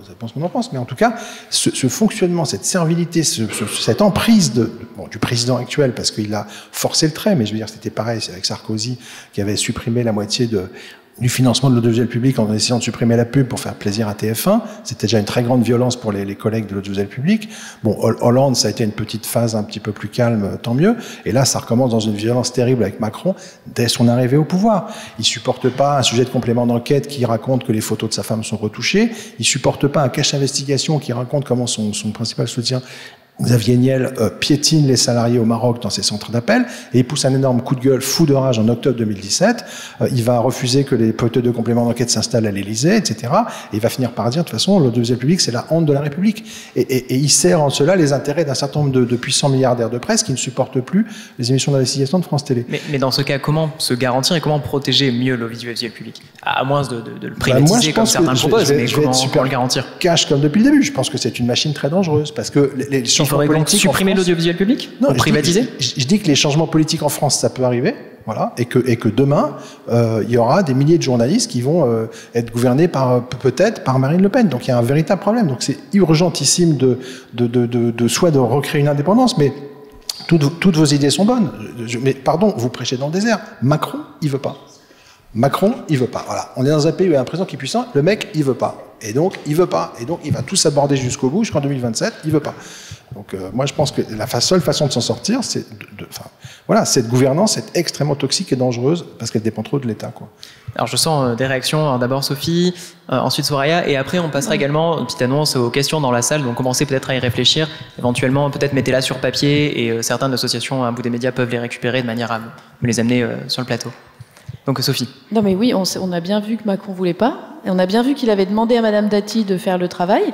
ça pense qu'on en pense. Mais en tout cas, ce fonctionnement, cette servilité, cette emprise du président actuel, parce qu'il a forcé le trait, mais je veux dire, c'était pareil, c'est avec Sarkozy qui avait supprimé la moitié du financement de l'audiovisuel public en essayant de supprimer la pub pour faire plaisir à TF1. C'était déjà une très grande violence pour les collègues de l'audiovisuel public. Bon, Hollande, ça a été une petite phase un petit peu plus calme, tant mieux. Et là, ça recommence dans une violence terrible avec Macron dès son arrivée au pouvoir. Il supporte pas un sujet de complément d'enquête qui raconte que les photos de sa femme sont retouchées. Il supporte pas un cache d'investigation qui raconte comment son principal soutien, Xavier Niel, piétine les salariés au Maroc dans ses centres d'appel et il pousse un énorme coup de gueule fou de rage en octobre 2017. Il va refuser que les fauteuils de complément d'enquête s'installent à l'Élysée, etc. Et il va finir par dire, de toute façon, l'audiovisuel public, c'est la honte de la République. Et il sert en cela les intérêts d'un certain nombre de puissants milliardaires de presse qui ne supportent plus les émissions d'investigation de France Télé. Mais dans ce cas, comment se garantir et comment protéger mieux l'audiovisuel public? À moins de le privatiser comme certains proposent, mais comment le garantir? Cash comme depuis le début. Je pense que c'est une machine très dangereuse parce que il faudrait donc supprimer l'audiovisuel public? Non, privatiser? Je dis que les changements politiques en France, ça peut arriver, voilà, et que demain, il y aura des milliers de journalistes qui vont être gouvernés peut-être par Marine Le Pen. Donc il y a un véritable problème. Donc c'est urgentissime soit de recréer une indépendance, mais toutes vos idées sont bonnes. Mais pardon, vous prêchez dans le désert. Macron, il veut pas. Voilà. On est dans un pays où il y a un président qui est puissant, le mec, il veut pas. Et donc, il veut pas. Et donc, il va tout s'aborder jusqu'au bout, jusqu'en 2027, il veut pas. Donc, moi, je pense que la seule façon de s'en sortir, c'est voilà, cette gouvernance est extrêmement toxique et dangereuse parce qu'elle dépend trop de l'État, quoi. Alors, je sens des réactions. D'abord Sophie, ensuite Soraya, et après, on passera également, une petite annonce aux questions dans la salle. Donc, commencez peut-être à y réfléchir. Éventuellement, peut-être mettez-la sur papier et certaines associations à bout des médias peuvent les récupérer de manière à me les amener sur le plateau. Donc Sophie. Non mais oui, on a bien vu que Macron voulait pas, et on a bien vu qu'il avait demandé à Madame Dati de faire le travail.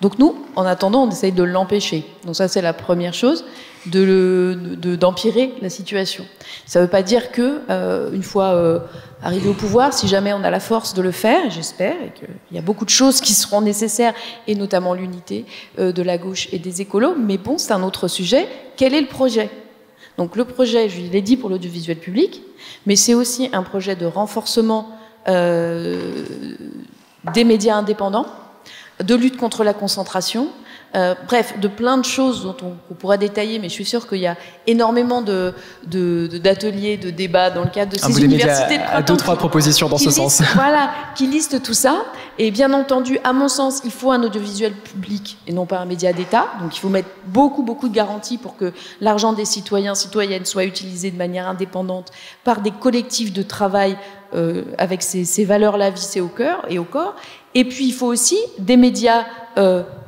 Donc nous, en attendant, on essaye de l'empêcher. Donc ça, c'est la première chose, d'empirer la situation. Ça ne veut pas dire que, une fois arrivé au pouvoir, si jamais on a la force de le faire, j'espère, et qu'il y a beaucoup de choses qui seront nécessaires, et notamment l'unité de la gauche et des écolos, mais bon, c'est un autre sujet. Quel est le projet ? Donc le projet, je l'ai dit, pour l'audiovisuel public, mais c'est aussi un projet de renforcement des médias indépendants, de lutte contre la concentration, bref, de plein de choses dont on pourra détailler, mais je suis sûre qu'il y a énormément d'ateliers, de débats dans le cadre de ces universités de printemps. 2-3 propositions dans ce sens. Voilà, qui listent tout ça. Et bien entendu, à mon sens, il faut un audiovisuel public et non pas un média d'État. Donc il faut mettre beaucoup de garanties pour que l'argent des citoyens, citoyennes soit utilisé de manière indépendante par des collectifs de travail avec ces valeurs-là vissées au cœur et au corps. Et puis il faut aussi des médias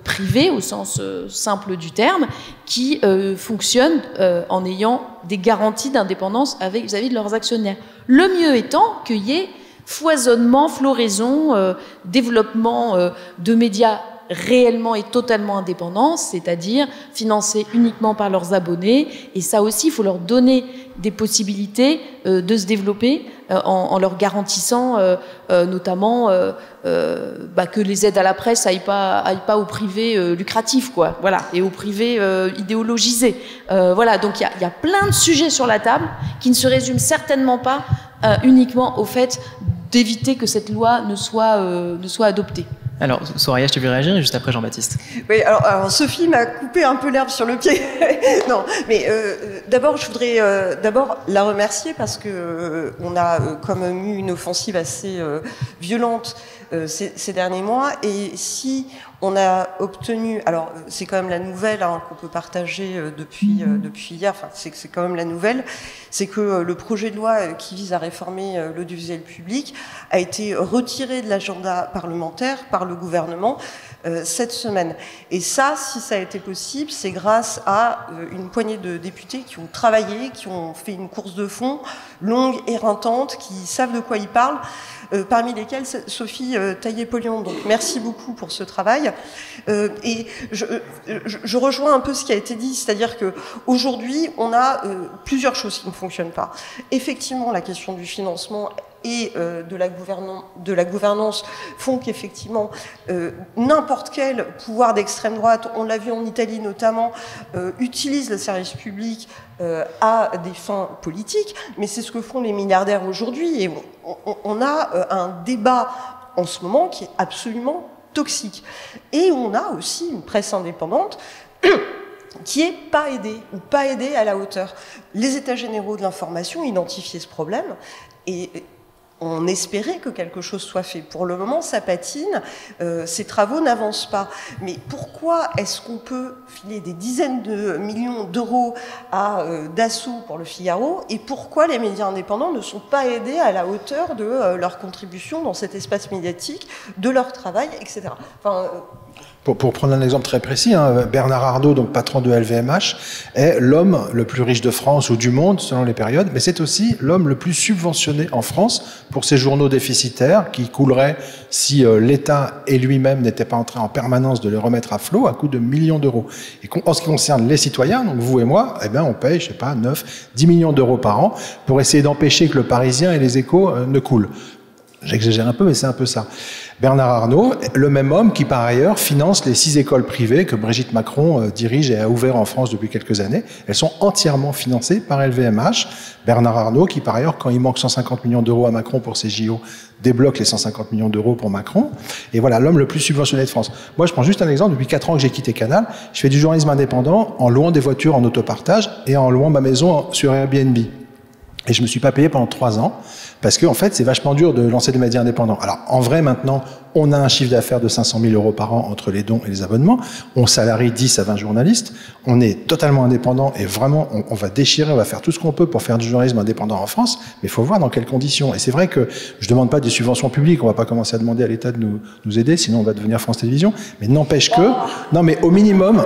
privés au sens simple du terme qui fonctionnent en ayant des garanties d'indépendance vis-à-vis de leurs actionnaires. Le mieux étant qu'il y ait foisonnement, floraison, développement de médias réellement et totalement indépendants, c'est-à-dire financés uniquement par leurs abonnés. Et ça aussi, il faut leur donner des possibilités de se développer en leur garantissant notamment que les aides à la presse aillent pas au privé lucratif, quoi. Voilà, et au privé idéologisé. Voilà, donc il y a plein de sujets sur la table qui ne se résument certainement pas uniquement au fait d'éviter que cette loi ne soit adoptée. Alors, Soraya, je t'ai vu réagir, et juste après Jean-Baptiste. Oui, alors Sophie m'a coupé un peu l'herbe sur le pied. Non, mais d'abord, je voudrais d'abord la remercier parce que on a quand même eu une offensive assez violente ces derniers mois. Et si on a obtenu, alors c'est quand même la nouvelle qu'on peut partager depuis hier, enfin c'est quand même la nouvelle, c'est que le projet de loi qui vise à réformer l'audiovisuel public a été retiré de l'agenda parlementaire par le gouvernement cette semaine. Et ça, si ça a été possible, c'est grâce à une poignée de députés qui ont travaillé, qui ont fait une course de fond longue, éreintante, qui savent de quoi ils parlent, parmi lesquels Sophie Taillé-Polian. Donc merci beaucoup pour ce travail. Et je rejoins un peu ce qui a été dit, c'est-à-dire qu'aujourd'hui, on a plusieurs choses qui ne fonctionnent pas. Effectivement, la question du financement et de la gouvernance font qu'effectivement n'importe quel pouvoir d'extrême droite, on l'a vu en Italie notamment, utilise le service public à des fins politiques, mais c'est ce que font les milliardaires aujourd'hui. Et on a un débat en ce moment qui est absolument toxique. Et on a aussi une presse indépendante qui est pas aidée, ou pas aidée à la hauteur. Les États généraux de l'information identifiaient ce problème, et on espérait que quelque chose soit fait. Pour le moment, ça patine, ces travaux n'avancent pas. Mais pourquoi est-ce qu'on peut filer des dizaines de millions d'euros à Dassault pour le Figaro, et pourquoi les médias indépendants ne sont pas aidés à la hauteur de leur contribution dans cet espace médiatique, de leur travail, etc. Enfin, Pour prendre un exemple très précis, Bernard Arnault, donc patron de LVMH, est l'homme le plus riche de France ou du monde, selon les périodes, mais c'est aussi l'homme le plus subventionné en France pour ses journaux déficitaires qui couleraient si l'État et lui-même n'étaient pas en train en permanence de les remettre à flot à coût de millions d'euros. Et en ce qui concerne les citoyens, donc vous et moi, eh bien on paye, je sais pas, 9, 10 millions d'euros par an pour essayer d'empêcher que le Parisien et les Échos ne coulent. J'exagère un peu, mais c'est un peu ça. Bernard Arnault, le même homme qui, par ailleurs, finance les 6 écoles privées que Brigitte Macron dirige et a ouvert en France depuis quelques années. Elles sont entièrement financées par LVMH. Bernard Arnault, qui, par ailleurs, quand il manque 150 millions d'euros à Macron pour ses JO, débloque les 150 millions d'euros pour Macron. Et voilà, l'homme le plus subventionné de France. Moi, je prends juste un exemple. Depuis 4 ans que j'ai quitté Canal, je fais du journalisme indépendant en louant des voitures en autopartage et en louant ma maison sur Airbnb. Et je me suis pas payé pendant 3 ans parce que en fait c'est vachement dur de lancer des médias indépendants. Alors en vrai maintenant on a un chiffre d'affaires de 500 000 euros par an entre les dons et les abonnements. On salarie 10 à 20 journalistes. On est totalement indépendant et vraiment on va déchirer, on va faire tout ce qu'on peut pour faire du journalisme indépendant en France. Mais il faut voir dans quelles conditions. Et c'est vrai que je demande pas des subventions publiques. On va pas commencer à demander à l'État de nous aider, sinon on va devenir France Télévisions. Mais n'empêche que, non mais au minimum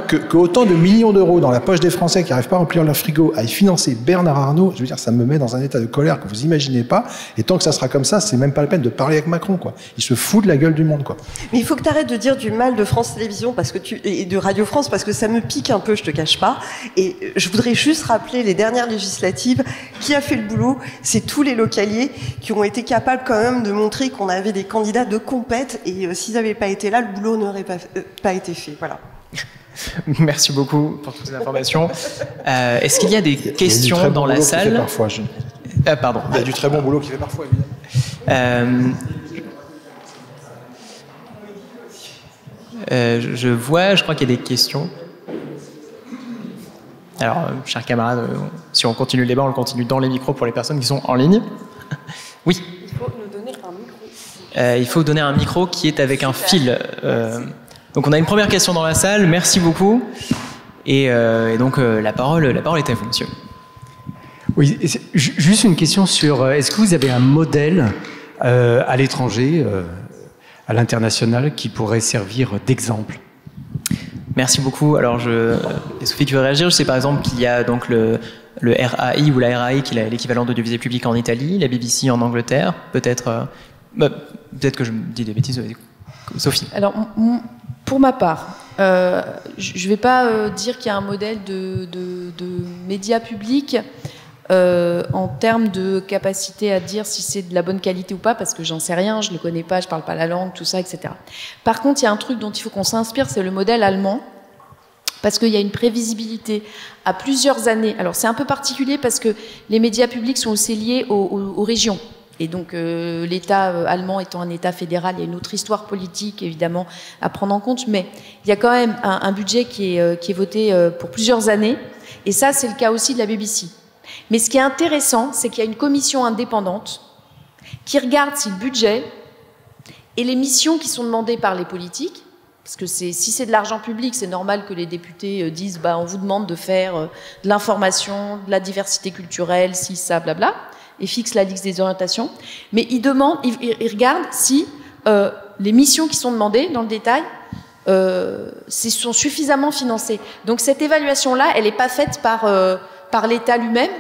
que autant de millions d'euros dans la poche des Français qui n'arrivent pas à remplir leur frigo aillent financer Bernard Arnault. Je veux dire, ça me met dans un état de colère que vous imaginez pas. Et tant que ça sera comme ça, c'est même pas la peine de parler avec Macron, quoi. Il se fout de la gueule du monde, quoi. Mais il faut que tu arrêtes de dire du mal de France Télévisions et de Radio France parce que ça me pique un peu, je te cache pas. Et je voudrais juste rappeler les dernières législatives. Qui a fait le boulot? C'est tous les localiers qui ont été capables quand même de montrer qu'on avait des candidats de compète et s'ils n'avaient pas été là, le boulot n'aurait pas été fait. Voilà. Merci beaucoup pour toutes ces informations. Est-ce qu'il y a des questions dans la salle? Parfois, pardon. Il y a du très bon boulot qui fait parfois, évidemment. Je crois qu'il y a des questions. Alors, chers camarades, si on continue le débat, on le continue dans les micros pour les personnes qui sont en ligne. Oui. Il faut nous donner un micro. Il faut donner un micro qui est avec un fil. Donc, on a une première question dans la salle. Merci beaucoup. Et donc, la parole est à vous, monsieur. Oui, juste une question sur, est-ce que vous avez un modèle à l'étranger, à l'international, qui pourrait servir d'exemple? Merci beaucoup. Alors, Sophie, tu veux réagir? Je sais par exemple qu'il y a donc le RAI ou la RAI, qui est l'équivalent d'audiovisuel public en Italie, la BBC en Angleterre. Peut-être que je dis des bêtises. Sophie. Alors, pour ma part, je ne vais pas dire qu'il y a un modèle de médias publics en termes de capacité à dire si c'est de la bonne qualité ou pas, parce que j'en sais rien, je ne les connais pas, je ne parle pas la langue, tout ça, etc. Par contre, il y a un truc dont il faut qu'on s'inspire, c'est le modèle allemand, parce qu'il y a une prévisibilité à plusieurs années. Alors c'est un peu particulier parce que les médias publics sont aussi liés aux régions. Et donc l'État allemand étant un État fédéral, il y a une autre histoire politique évidemment à prendre en compte, mais il y a quand même un budget qui est voté pour plusieurs années, et ça c'est le cas aussi de la BBC. Mais ce qui est intéressant, c'est qu'il y a une commission indépendante qui regarde si le budget et les missions qui sont demandées par les politiques, parce que si c'est de l'argent public, c'est normal que les députés disent on vous demande de faire de l'information, de la diversité culturelle, si, ça, blabla, et fixe la liste des orientations. Mais ils regardent si les missions qui sont demandées dans le détail sont suffisamment financées. Donc cette évaluation-là, elle n'est pas faite par l'État lui-même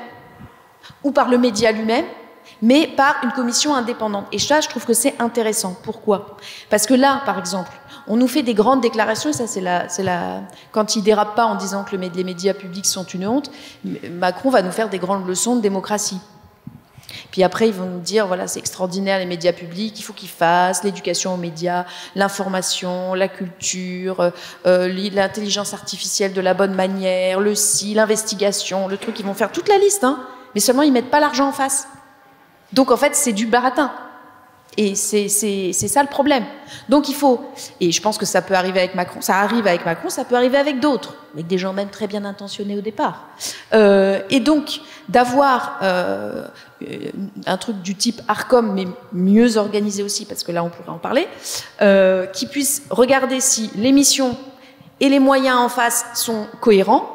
ou par le média lui-même, mais par une commission indépendante. Et ça, je trouve que c'est intéressant. Pourquoi? Parce que là, par exemple, on nous fait des grandes déclarations, et ça, quand il dérape pas en disant que les médias publics sont une honte, Macron va nous faire des grandes leçons de démocratie. Puis après, ils vont nous dire, voilà, c'est extraordinaire les médias publics, il faut qu'ils fassent l'éducation aux médias, l'information, la culture, l'intelligence artificielle de la bonne manière, l'investigation, le truc, ils vont faire toute la liste, hein, mais seulement ils mettent pas l'argent en face. Donc en fait, c'est du baratin. Et c'est ça le problème. Donc il faut, et je pense que ça peut arriver avec Macron, ça arrive avec Macron, ça peut arriver avec d'autres, avec des gens même très bien intentionnés au départ. Et donc d'avoir un truc du type Arcom, mais mieux organisé aussi, parce que là on pourrait en parler, qui puisse regarder si les missions et les moyens en face sont cohérents,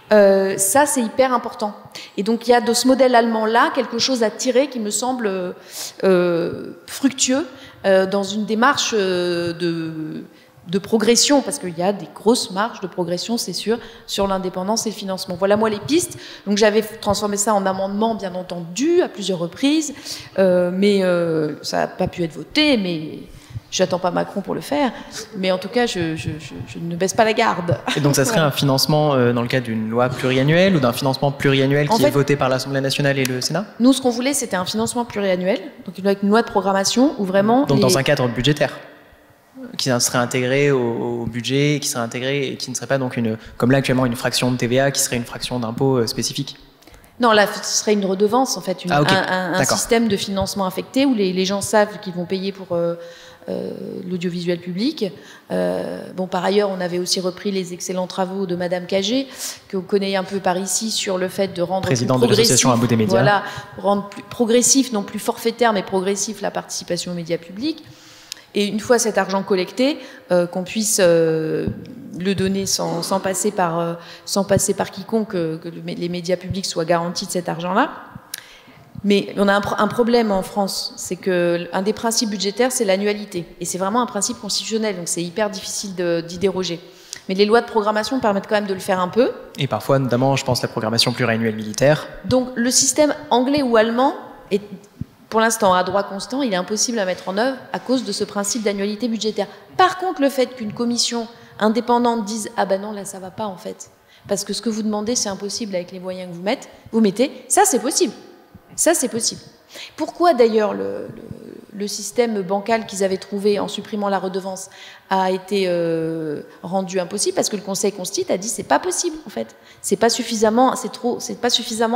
ça c'est hyper important. Et donc il y a de ce modèle allemand-là quelque chose à tirer qui me semble fructueux dans une démarche de progression, parce qu'il y a des grosses marges de progression, c'est sûr, sur l'indépendance et le financement. Voilà moi les pistes. Donc j'avais transformé ça en amendement, bien entendu, à plusieurs reprises, mais ça n'a pas pu être voté, mais j'attends pas Macron pour le faire, mais en tout cas, je ne baisse pas la garde. Et donc, ça serait un financement dans le cadre d'une loi pluriannuelle ou d'un financement pluriannuel qui est voté par l'Assemblée nationale et le Sénat? Nous, ce qu'on voulait, c'était un financement pluriannuel, donc avec une loi de programmation où vraiment... Donc, dans un cadre budgétaire qui serait intégré au budget, qui serait intégré et qui ne serait pas donc comme là actuellement une fraction de TVA, qui serait une fraction d'impôt spécifique. Non, là, ce serait une redevance, en fait, un système de financement affecté où les gens savent qu'ils vont payer pour l'audiovisuel public. Par ailleurs, on avait aussi repris les excellents travaux de Madame Cagé, que vous connaissez un peu par ici, sur le fait de rendre présidente plus de l'association À Bout des médias. Voilà, rendre plus progressif, non plus forfaitaire, mais progressif la participation aux médias publics. Et une fois cet argent collecté, qu'on puisse le donner sans passer par quiconque, que les médias publics soient garantis de cet argent-là. Mais on a un problème en France, c'est qu'un des principes budgétaires, c'est l'annualité. Et c'est vraiment un principe constitutionnel, donc c'est hyper difficile d'y déroger. Mais les lois de programmation permettent quand même de le faire un peu. Et parfois, notamment, je pense, la programmation pluriannuelle militaire. Donc le système anglais ou allemand est... Pour l'instant, à droit constant, il est impossible à mettre en œuvre à cause de ce principe d'annualité budgétaire. Par contre, le fait qu'une commission indépendante dise « Ah ben non, là, ça va pas, en fait. Parce que ce que vous demandez, c'est impossible avec les moyens que vous mettez. » Ça, c'est possible. Ça, c'est possible. Pourquoi, d'ailleurs, le système bancal qu'ils avaient trouvé en supprimant la redevance a été rendu impossible? Parce que le Conseil constitue a dit « C'est pas possible, en fait. C'est pas suffisamment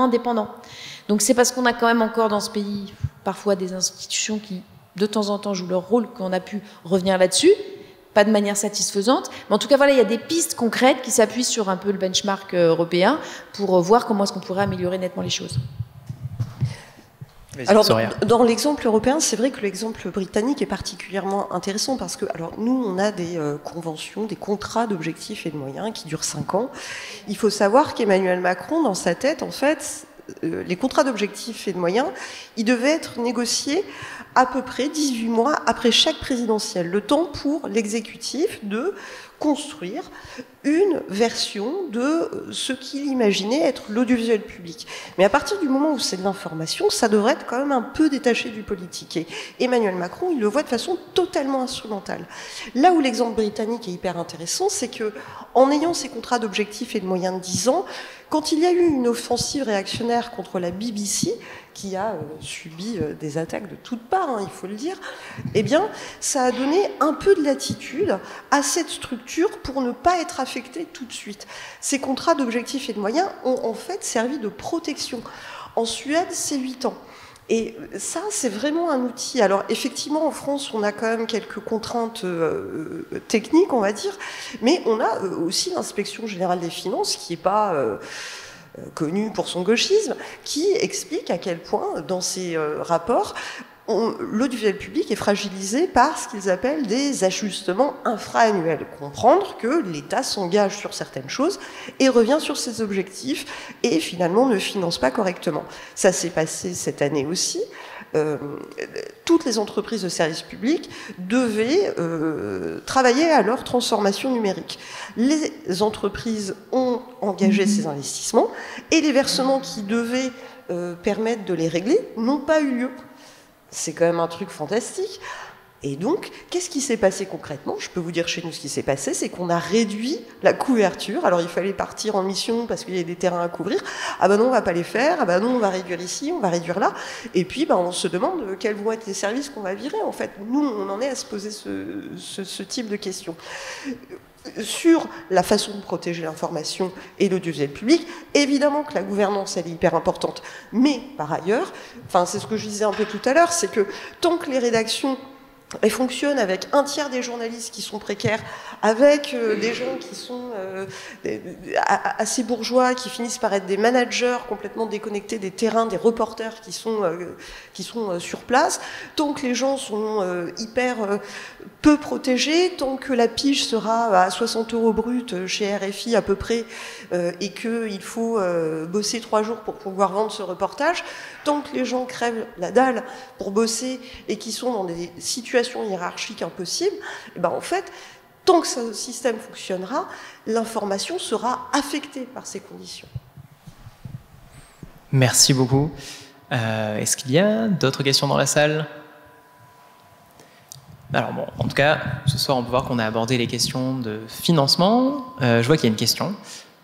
indépendant. » Donc c'est parce qu'on a quand même encore dans ce pays parfois des institutions qui, de temps en temps, jouent leur rôle, qu'on a pu revenir là-dessus, pas de manière satisfaisante. Mais en tout cas, voilà, il y a des pistes concrètes qui s'appuient sur un peu le benchmark européen pour voir comment est-ce qu'on pourrait améliorer nettement les choses. Alors, dans l'exemple européen, c'est vrai que l'exemple britannique est particulièrement intéressant parce que, alors, nous, on a des conventions, des contrats d'objectifs et de moyens qui durent 5 ans. Il faut savoir qu'Emmanuel Macron, dans sa tête, en fait, les contrats d'objectifs et de moyens, ils devaient être négociés à peu près 18 mois après chaque présidentielle. Le temps pour l'exécutif de construire une version de ce qu'il imaginait être l'audiovisuel public. Mais à partir du moment où c'est de l'information, ça devrait être quand même un peu détaché du politique. Et Emmanuel Macron, il le voit de façon totalement instrumentale. Là où l'exemple britannique est hyper intéressant, c'est que en ayant ces contrats d'objectifs et de moyens de 10 ans, quand il y a eu une offensive réactionnaire contre la BBC, qui a subi des attaques de toutes parts, hein, il faut le dire, eh bien, ça a donné un peu de latitude à cette structure pour ne pas être affectée tout de suite. Ces contrats d'objectifs et de moyens ont en fait servi de protection. En Suède, c'est 8 ans. Et ça, c'est vraiment un outil. Alors, effectivement, en France, on a quand même quelques contraintes techniques, on va dire, mais on a aussi l'Inspection générale des finances, qui n'est pas connue pour son gauchisme, qui explique à quel point, dans ses rapports, l'audiovisuel public est fragilisé par ce qu'ils appellent des ajustements infra-annuels. Comprendre que l'État s'engage sur certaines choses et revient sur ses objectifs et finalement ne finance pas correctement. Ça s'est passé cette année aussi. Toutes les entreprises de services publics devaient travailler à leur transformation numérique. Les entreprises ont engagé ces investissements et les versements qui devaient permettre de les régler n'ont pas eu lieu. C'est quand même un truc fantastique. Et donc, qu'est-ce qui s'est passé concrètement? Je peux vous dire chez nous ce qui s'est passé, c'est qu'on a réduit la couverture. Alors, il fallait partir en mission parce qu'il y a des terrains à couvrir. Ah ben non, on va pas les faire. Ah ben non, on va réduire ici, on va réduire là. Et puis, ben, on se demande quels vont être les services qu'on va virer. En fait, nous, on en est à se poser ce type de questions. Sur la façon de protéger l'information et l'audiovisuel public, évidemment que la gouvernance, elle est hyper importante. Mais, par ailleurs, enfin, c'est ce que je disais un peu tout à l'heure, c'est que tant que les rédactions fonctionnent avec un tiers des journalistes qui sont précaires, avec des gens qui sont assez bourgeois, qui finissent par être des managers complètement déconnectés des terrains, des reporters qui sont sur place, tant que les gens sont hyper peu protégés, tant que la pige sera à 60 € brut chez RFI à peu près, et qu'il faut bosser 3 jours pour pouvoir vendre ce reportage, tant que les gens crèvent la dalle pour bosser et qui sont dans des situations hiérarchiques impossibles, et ben en fait, tant que ce système fonctionnera, l'information sera affectée par ces conditions. Merci beaucoup. Est-ce qu'il y a d'autres questions dans la salle? Alors bon, en tout cas, ce soir, on peut voir qu'on a abordé les questions de financement. Je vois qu'il y a une question.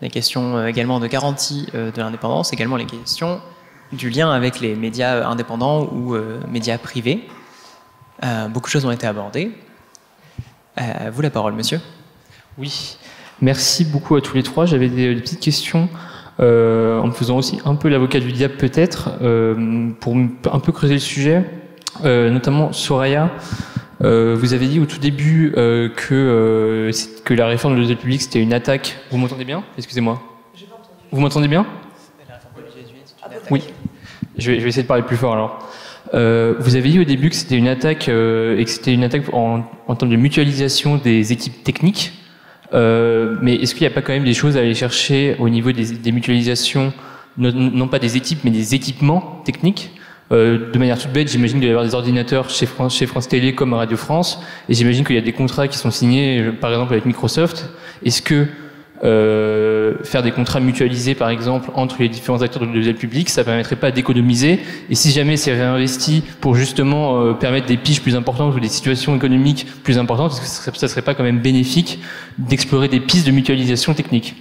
Les questions également de garantie de l'indépendance, également les questions du lien avec les médias indépendants ou médias privés. Beaucoup de choses ont été abordées. Vous la parole, monsieur. Oui, merci beaucoup à tous les trois. J'avais des petites questions, en me faisant aussi un peu l'avocat du diable peut-être, pour un peu creuser le sujet, notamment Soraya. Vous avez dit au tout début que la réforme de l'audiovisuel public c'était une attaque. Vous m'entendez bien? Excusez-moi. Vous m'entendez bien? Oui. Je vais essayer de parler plus fort alors. Vous avez dit au début que c'était une attaque et que c'était une attaque en termes de mutualisation des équipes techniques. Mais est-ce qu'il n'y a pas quand même des choses à aller chercher au niveau des mutualisations, non pas des équipes, mais des équipements techniques? De manière toute bête, j'imagine qu'il va y avoir des ordinateurs chez France Télé comme à Radio France, et j'imagine qu'il y a des contrats qui sont signés, par exemple avec Microsoft. Est-ce que faire des contrats mutualisés, par exemple, entre les différents acteurs de l'audiovisuel public, ça permettrait pas d'économiser? Et si jamais c'est réinvesti pour justement permettre des piges plus importantes ou des situations économiques plus importantes, est-ce que ça serait pas quand même bénéfique d'explorer des pistes de mutualisation technique?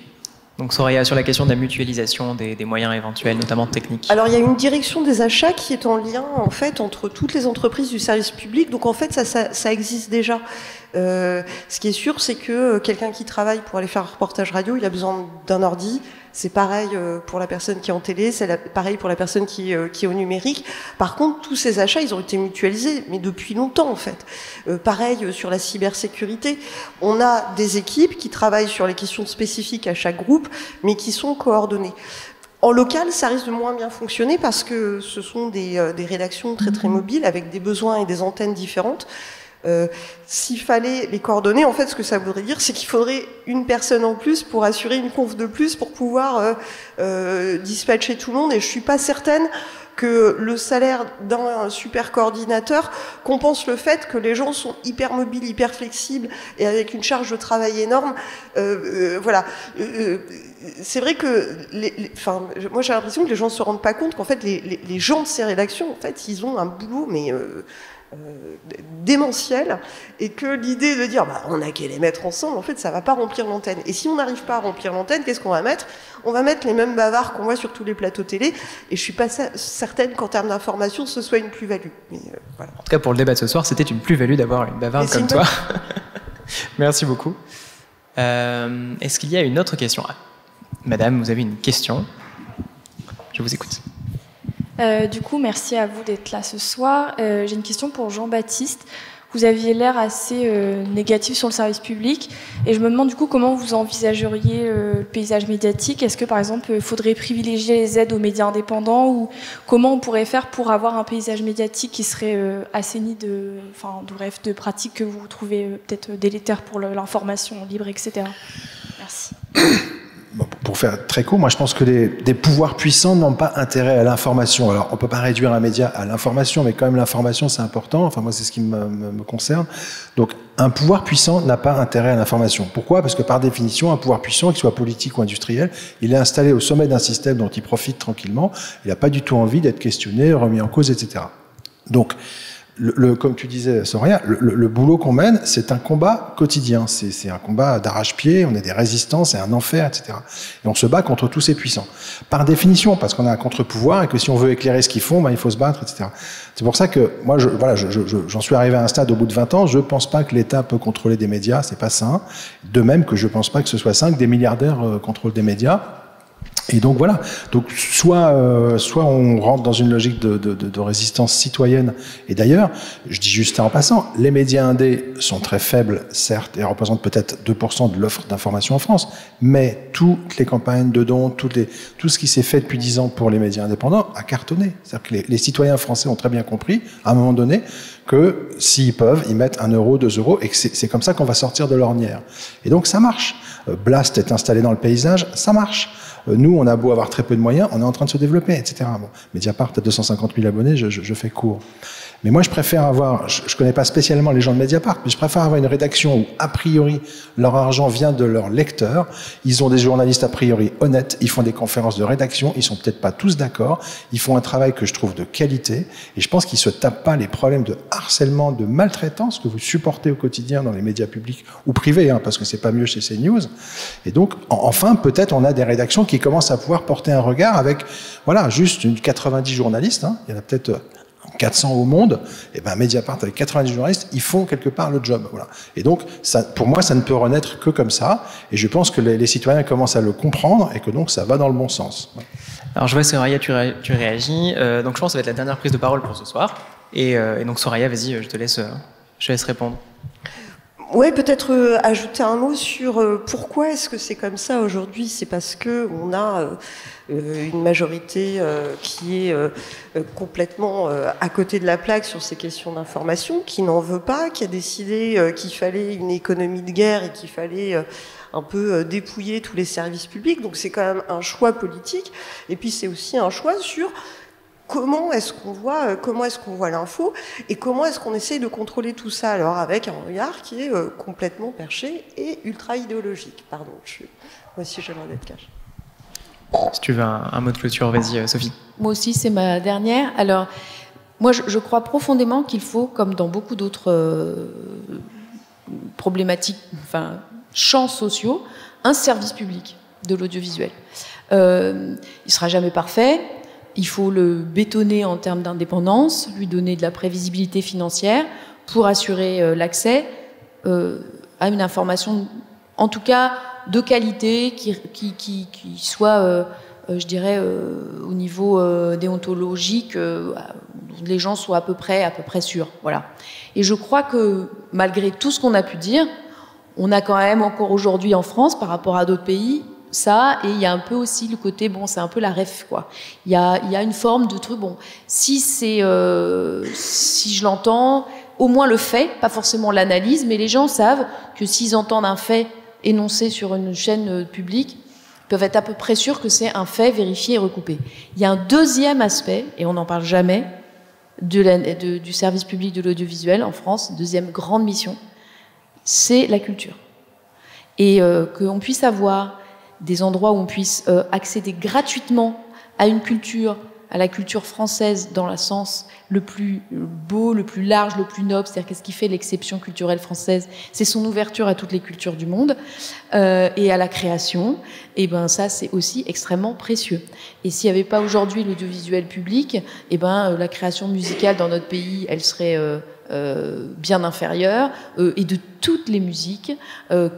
Donc Soraya, sur la question de la mutualisation des moyens éventuels, notamment techniques. Alors il y a une direction des achats qui est en lien en fait entre toutes les entreprises du service public, donc en fait ça existe déjà. Ce qui est sûr, c'est que quelqu'un qui travaille pour aller faire un reportage radio, il a besoin d'un ordi, c'est pareil pour la personne qui est en télé, c'est pareil pour la personne qui est au numérique. Par contre, tous ces achats, ils ont été mutualisés, mais depuis longtemps en fait. Pareil sur la cybersécurité, on a des équipes qui travaillent sur les questions spécifiques à chaque groupe, mais qui sont coordonnées. En local, ça risque de moins bien fonctionner parce que ce sont des rédactions très très mobiles avec des besoins et des antennes différentes. S'il fallait les coordonner, en fait, ce que ça voudrait dire, c'est qu'il faudrait une personne en plus pour assurer une conf de plus pour pouvoir dispatcher tout le monde. Et je suis pas certaine que le salaire d'un super coordinateur compense le fait que les gens sont hyper mobiles, hyper flexibles et avec une charge de travail énorme. Voilà. C'est vrai que, moi j'ai l'impression que les gens ne se rendent pas compte qu'en fait les gens de ces rédactions, en fait, ils ont un boulot mais démentiel, et que l'idée de dire on n'a qu'à les mettre ensemble, en fait ça va pas remplir l'antenne. Et si on n'arrive pas à remplir l'antenne, qu'est-ce qu'on va mettre? On va mettre les mêmes bavards qu'on voit sur tous les plateaux télé, et je suis pas certaine qu'en termes d'information ce soit une plus-value. Voilà. En tout cas pour le débat de ce soir, c'était une plus-value d'avoir une bavarde comme toi. Merci beaucoup. Est-ce qu'il y a une autre question? Madame, vous avez une question? Je vous écoute. Du coup, merci à vous d'être là ce soir. J'ai une question pour Jean-Baptiste. Vous aviez l'air assez négatif sur le service public, et je me demande du coup comment vous envisageriez le paysage médiatique. Est-ce que par exemple il faudrait privilégier les aides aux médias indépendants, ou comment on pourrait faire pour avoir un paysage médiatique qui serait assaini de pratiques que vous trouvez peut-être délétères pour l'information libre, etc. Merci. Bon, pour faire très court, moi je pense que des pouvoirs puissants n'ont pas intérêt à l'information. Alors on peut pas réduire un média à l'information, mais quand même l'information c'est important. Enfin moi c'est ce qui me concerne. Donc un pouvoir puissant n'a pas intérêt à l'information. Pourquoi? Parce que par définition, un pouvoir puissant, qu'il soit politique ou industriel, il est installé au sommet d'un système dont il profite tranquillement. Il n'a pas du tout envie d'être questionné, remis en cause, etc. Donc comme tu disais, Soraya, le boulot qu'on mène, c'est un combat quotidien. C'est un combat d'arrache-pied, on est des résistants, c'est un enfer, etc. Et on se bat contre tous ces puissants. Par définition, parce qu'on a un contre-pouvoir et que si on veut éclairer ce qu'ils font, il faut se battre, etc. C'est pour ça que moi, j'en suis arrivé à un stade au bout de 20 ans, je pense pas que l'État peut contrôler des médias, c'est pas sain. De même que je pense pas que ce soit sain que des milliardaires contrôlent des médias. Et donc voilà, donc soit on rentre dans une logique de résistance citoyenne, et d'ailleurs, je dis juste en passant, les médias indés sont très faibles, certes, et représentent peut-être 2% de l'offre d'information en France, mais toutes les campagnes de dons, tout ce qui s'est fait depuis 10 ans pour les médias indépendants a cartonné. C'est-à-dire que les citoyens français ont très bien compris, à un moment donné, que s'ils peuvent, ils mettent 1 euro, 2 euros, et que c'est comme ça qu'on va sortir de l'ornière. Et donc ça marche. Blast est installé dans le paysage, ça marche. Nous, on a beau avoir très peu de moyens, on est en train de se développer, etc. Bon, Mediapart a 250 000 abonnés, je fais court. Mais moi, je préfère avoir, je connais pas spécialement les gens de Mediapart, mais je préfère avoir une rédaction où, a priori, leur argent vient de leurs lecteurs. Ils ont des journalistes, a priori, honnêtes. Ils font des conférences de rédaction. Ils sont peut-être pas tous d'accord. Ils font un travail que je trouve de qualité. Et je pense qu'ils se tapent pas les problèmes de harcèlement, de maltraitance que vous supportez au quotidien dans les médias publics ou privés, parce que c'est pas mieux chez CNews. Et donc, enfin, peut-être on a des rédactions qui commencent à pouvoir porter un regard avec, voilà, juste 90 journalistes. Il y en a peut-être 400 au monde, et Mediapart avec 90 journalistes, ils font quelque part le job. Voilà. Et donc, ça, pour moi, ça ne peut renaître que comme ça, et je pense que les citoyens commencent à le comprendre, et que donc ça va dans le bon sens. Alors je vois Soraya, tu réagis, donc je pense que ça va être la dernière prise de parole pour ce soir, et donc Soraya, vas-y, je te laisse répondre. Oui, peut-être ajouter un mot sur pourquoi est-ce que c'est comme ça aujourd'hui. C'est parce que on a une majorité qui est complètement à côté de la plaque sur ces questions d'information, qui n'en veut pas, qui a décidé qu'il fallait une économie de guerre et qu'il fallait un peu dépouiller tous les services publics. Donc c'est quand même un choix politique. Et puis c'est aussi un choix sur comment est-ce qu'on voit l'info et comment est-ce qu'on essaye de contrôler tout ça, alors avec un regard qui est complètement perché et ultra idéologique. Pardon, moi aussi j'aimerais d'être cash. Si tu veux un mot de clôture, vas-y Sophie. Moi aussi, c'est ma dernière. Alors, moi je crois profondément qu'il faut, comme dans beaucoup d'autres problématiques, champs sociaux, un service public de l'audiovisuel. Il ne sera jamais parfait. Il faut le bétonner en termes d'indépendance, lui donner de la prévisibilité financière pour assurer l'accès à une information, en tout cas de qualité, qui soit, je dirais, au niveau déontologique, les gens soient à peu près sûrs. Voilà. Et je crois que malgré tout ce qu'on a pu dire, on a quand même encore aujourd'hui en France, par rapport à d'autres pays, ça, et il y a un peu aussi le côté, bon, c'est un peu la ref, quoi. Il y a une forme de truc, bon, si je l'entends, au moins le fait, pas forcément l'analyse, mais les gens savent que s'ils entendent un fait énoncé sur une chaîne publique, ils peuvent être à peu près sûrs que c'est un fait vérifié et recoupé. Il y a un deuxième aspect, et on n'en parle jamais, du service public de l'audiovisuel en France, deuxième grande mission, c'est la culture. Et qu'on puisse avoir des endroits où on puisse accéder gratuitement à une culture, à la culture française dans le sens le plus beau, le plus large, le plus noble, c'est-à-dire qu'est-ce qui fait l'exception culturelle française, c'est son ouverture à toutes les cultures du monde et à la création, et ben ça c'est aussi extrêmement précieux. Et s'il n'y avait pas aujourd'hui l'audiovisuel public, et ben la création musicale dans notre pays, elle serait bien inférieure, et de toutes les musiques on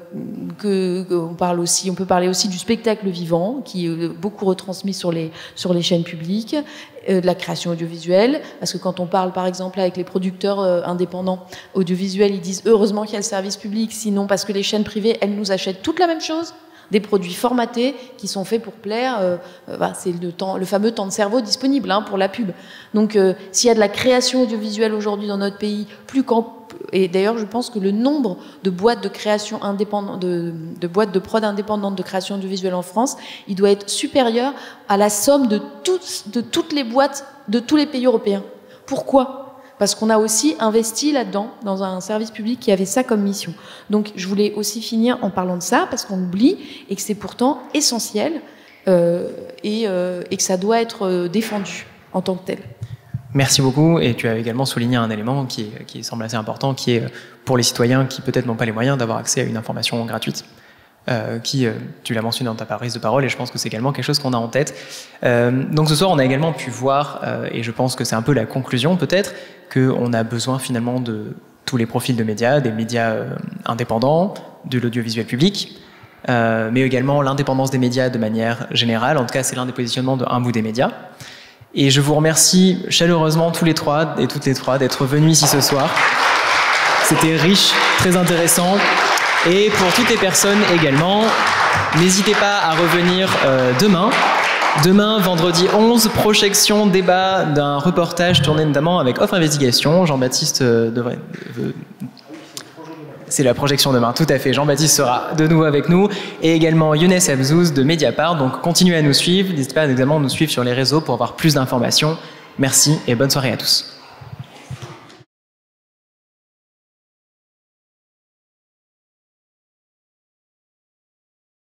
peut parler aussi du spectacle vivant qui est beaucoup retransmis sur les chaînes publiques, de la création audiovisuelle, parce que quand on parle par exemple avec les producteurs indépendants audiovisuels, ils disent heureusement qu'il y a le service public, sinon parce que les chaînes privées elles nous achètent toute la même chose, des produits formatés qui sont faits pour plaire, c'est le fameux temps de cerveau disponible pour la pub. Donc s'il y a de la création audiovisuelle aujourd'hui dans notre pays, et d'ailleurs je pense que le nombre de boîtes de création indépendante, de boîtes de prod indépendantes de création audiovisuelle en France, il doit être supérieur à la somme de toutes les boîtes de tous les pays européens. Pourquoi ? Parce qu'on a aussi investi là-dedans, dans un service public qui avait ça comme mission. Donc je voulais aussi finir en parlant de ça, parce qu'on oublie, et que c'est pourtant essentiel, et que ça doit être défendu en tant que tel. Merci beaucoup, et tu as également souligné un élément qui semble assez important, qui est pour les citoyens qui peut-être n'ont pas les moyens d'avoir accès à une information gratuite. Tu l'as mentionné dans ta prise de parole, et je pense que c'est également quelque chose qu'on a en tête. Donc ce soir, on a également pu voir, et je pense que c'est un peu la conclusion peut-être, qu'on a besoin finalement de tous les profils de médias, des médias indépendants, de l'audiovisuel public, mais également l'indépendance des médias de manière générale. En tout cas, c'est l'un des positionnements de Un bout des médias. Et je vous remercie chaleureusement tous les trois et toutes les trois d'être venus ici ce soir. C'était riche, très intéressant. Et pour toutes les personnes également, n'hésitez pas à revenir demain. Demain, vendredi 11, projection, débat d'un reportage tourné notamment avec Offre Investigation. Jean-Baptiste devrait... C'est la projection demain, tout à fait. Jean-Baptiste sera de nouveau avec nous. Et également Younes Abzouz de Mediapart. Donc continuez à nous suivre. N'hésitez pas à nous suivre sur les réseaux pour avoir plus d'informations. Merci et bonne soirée à tous.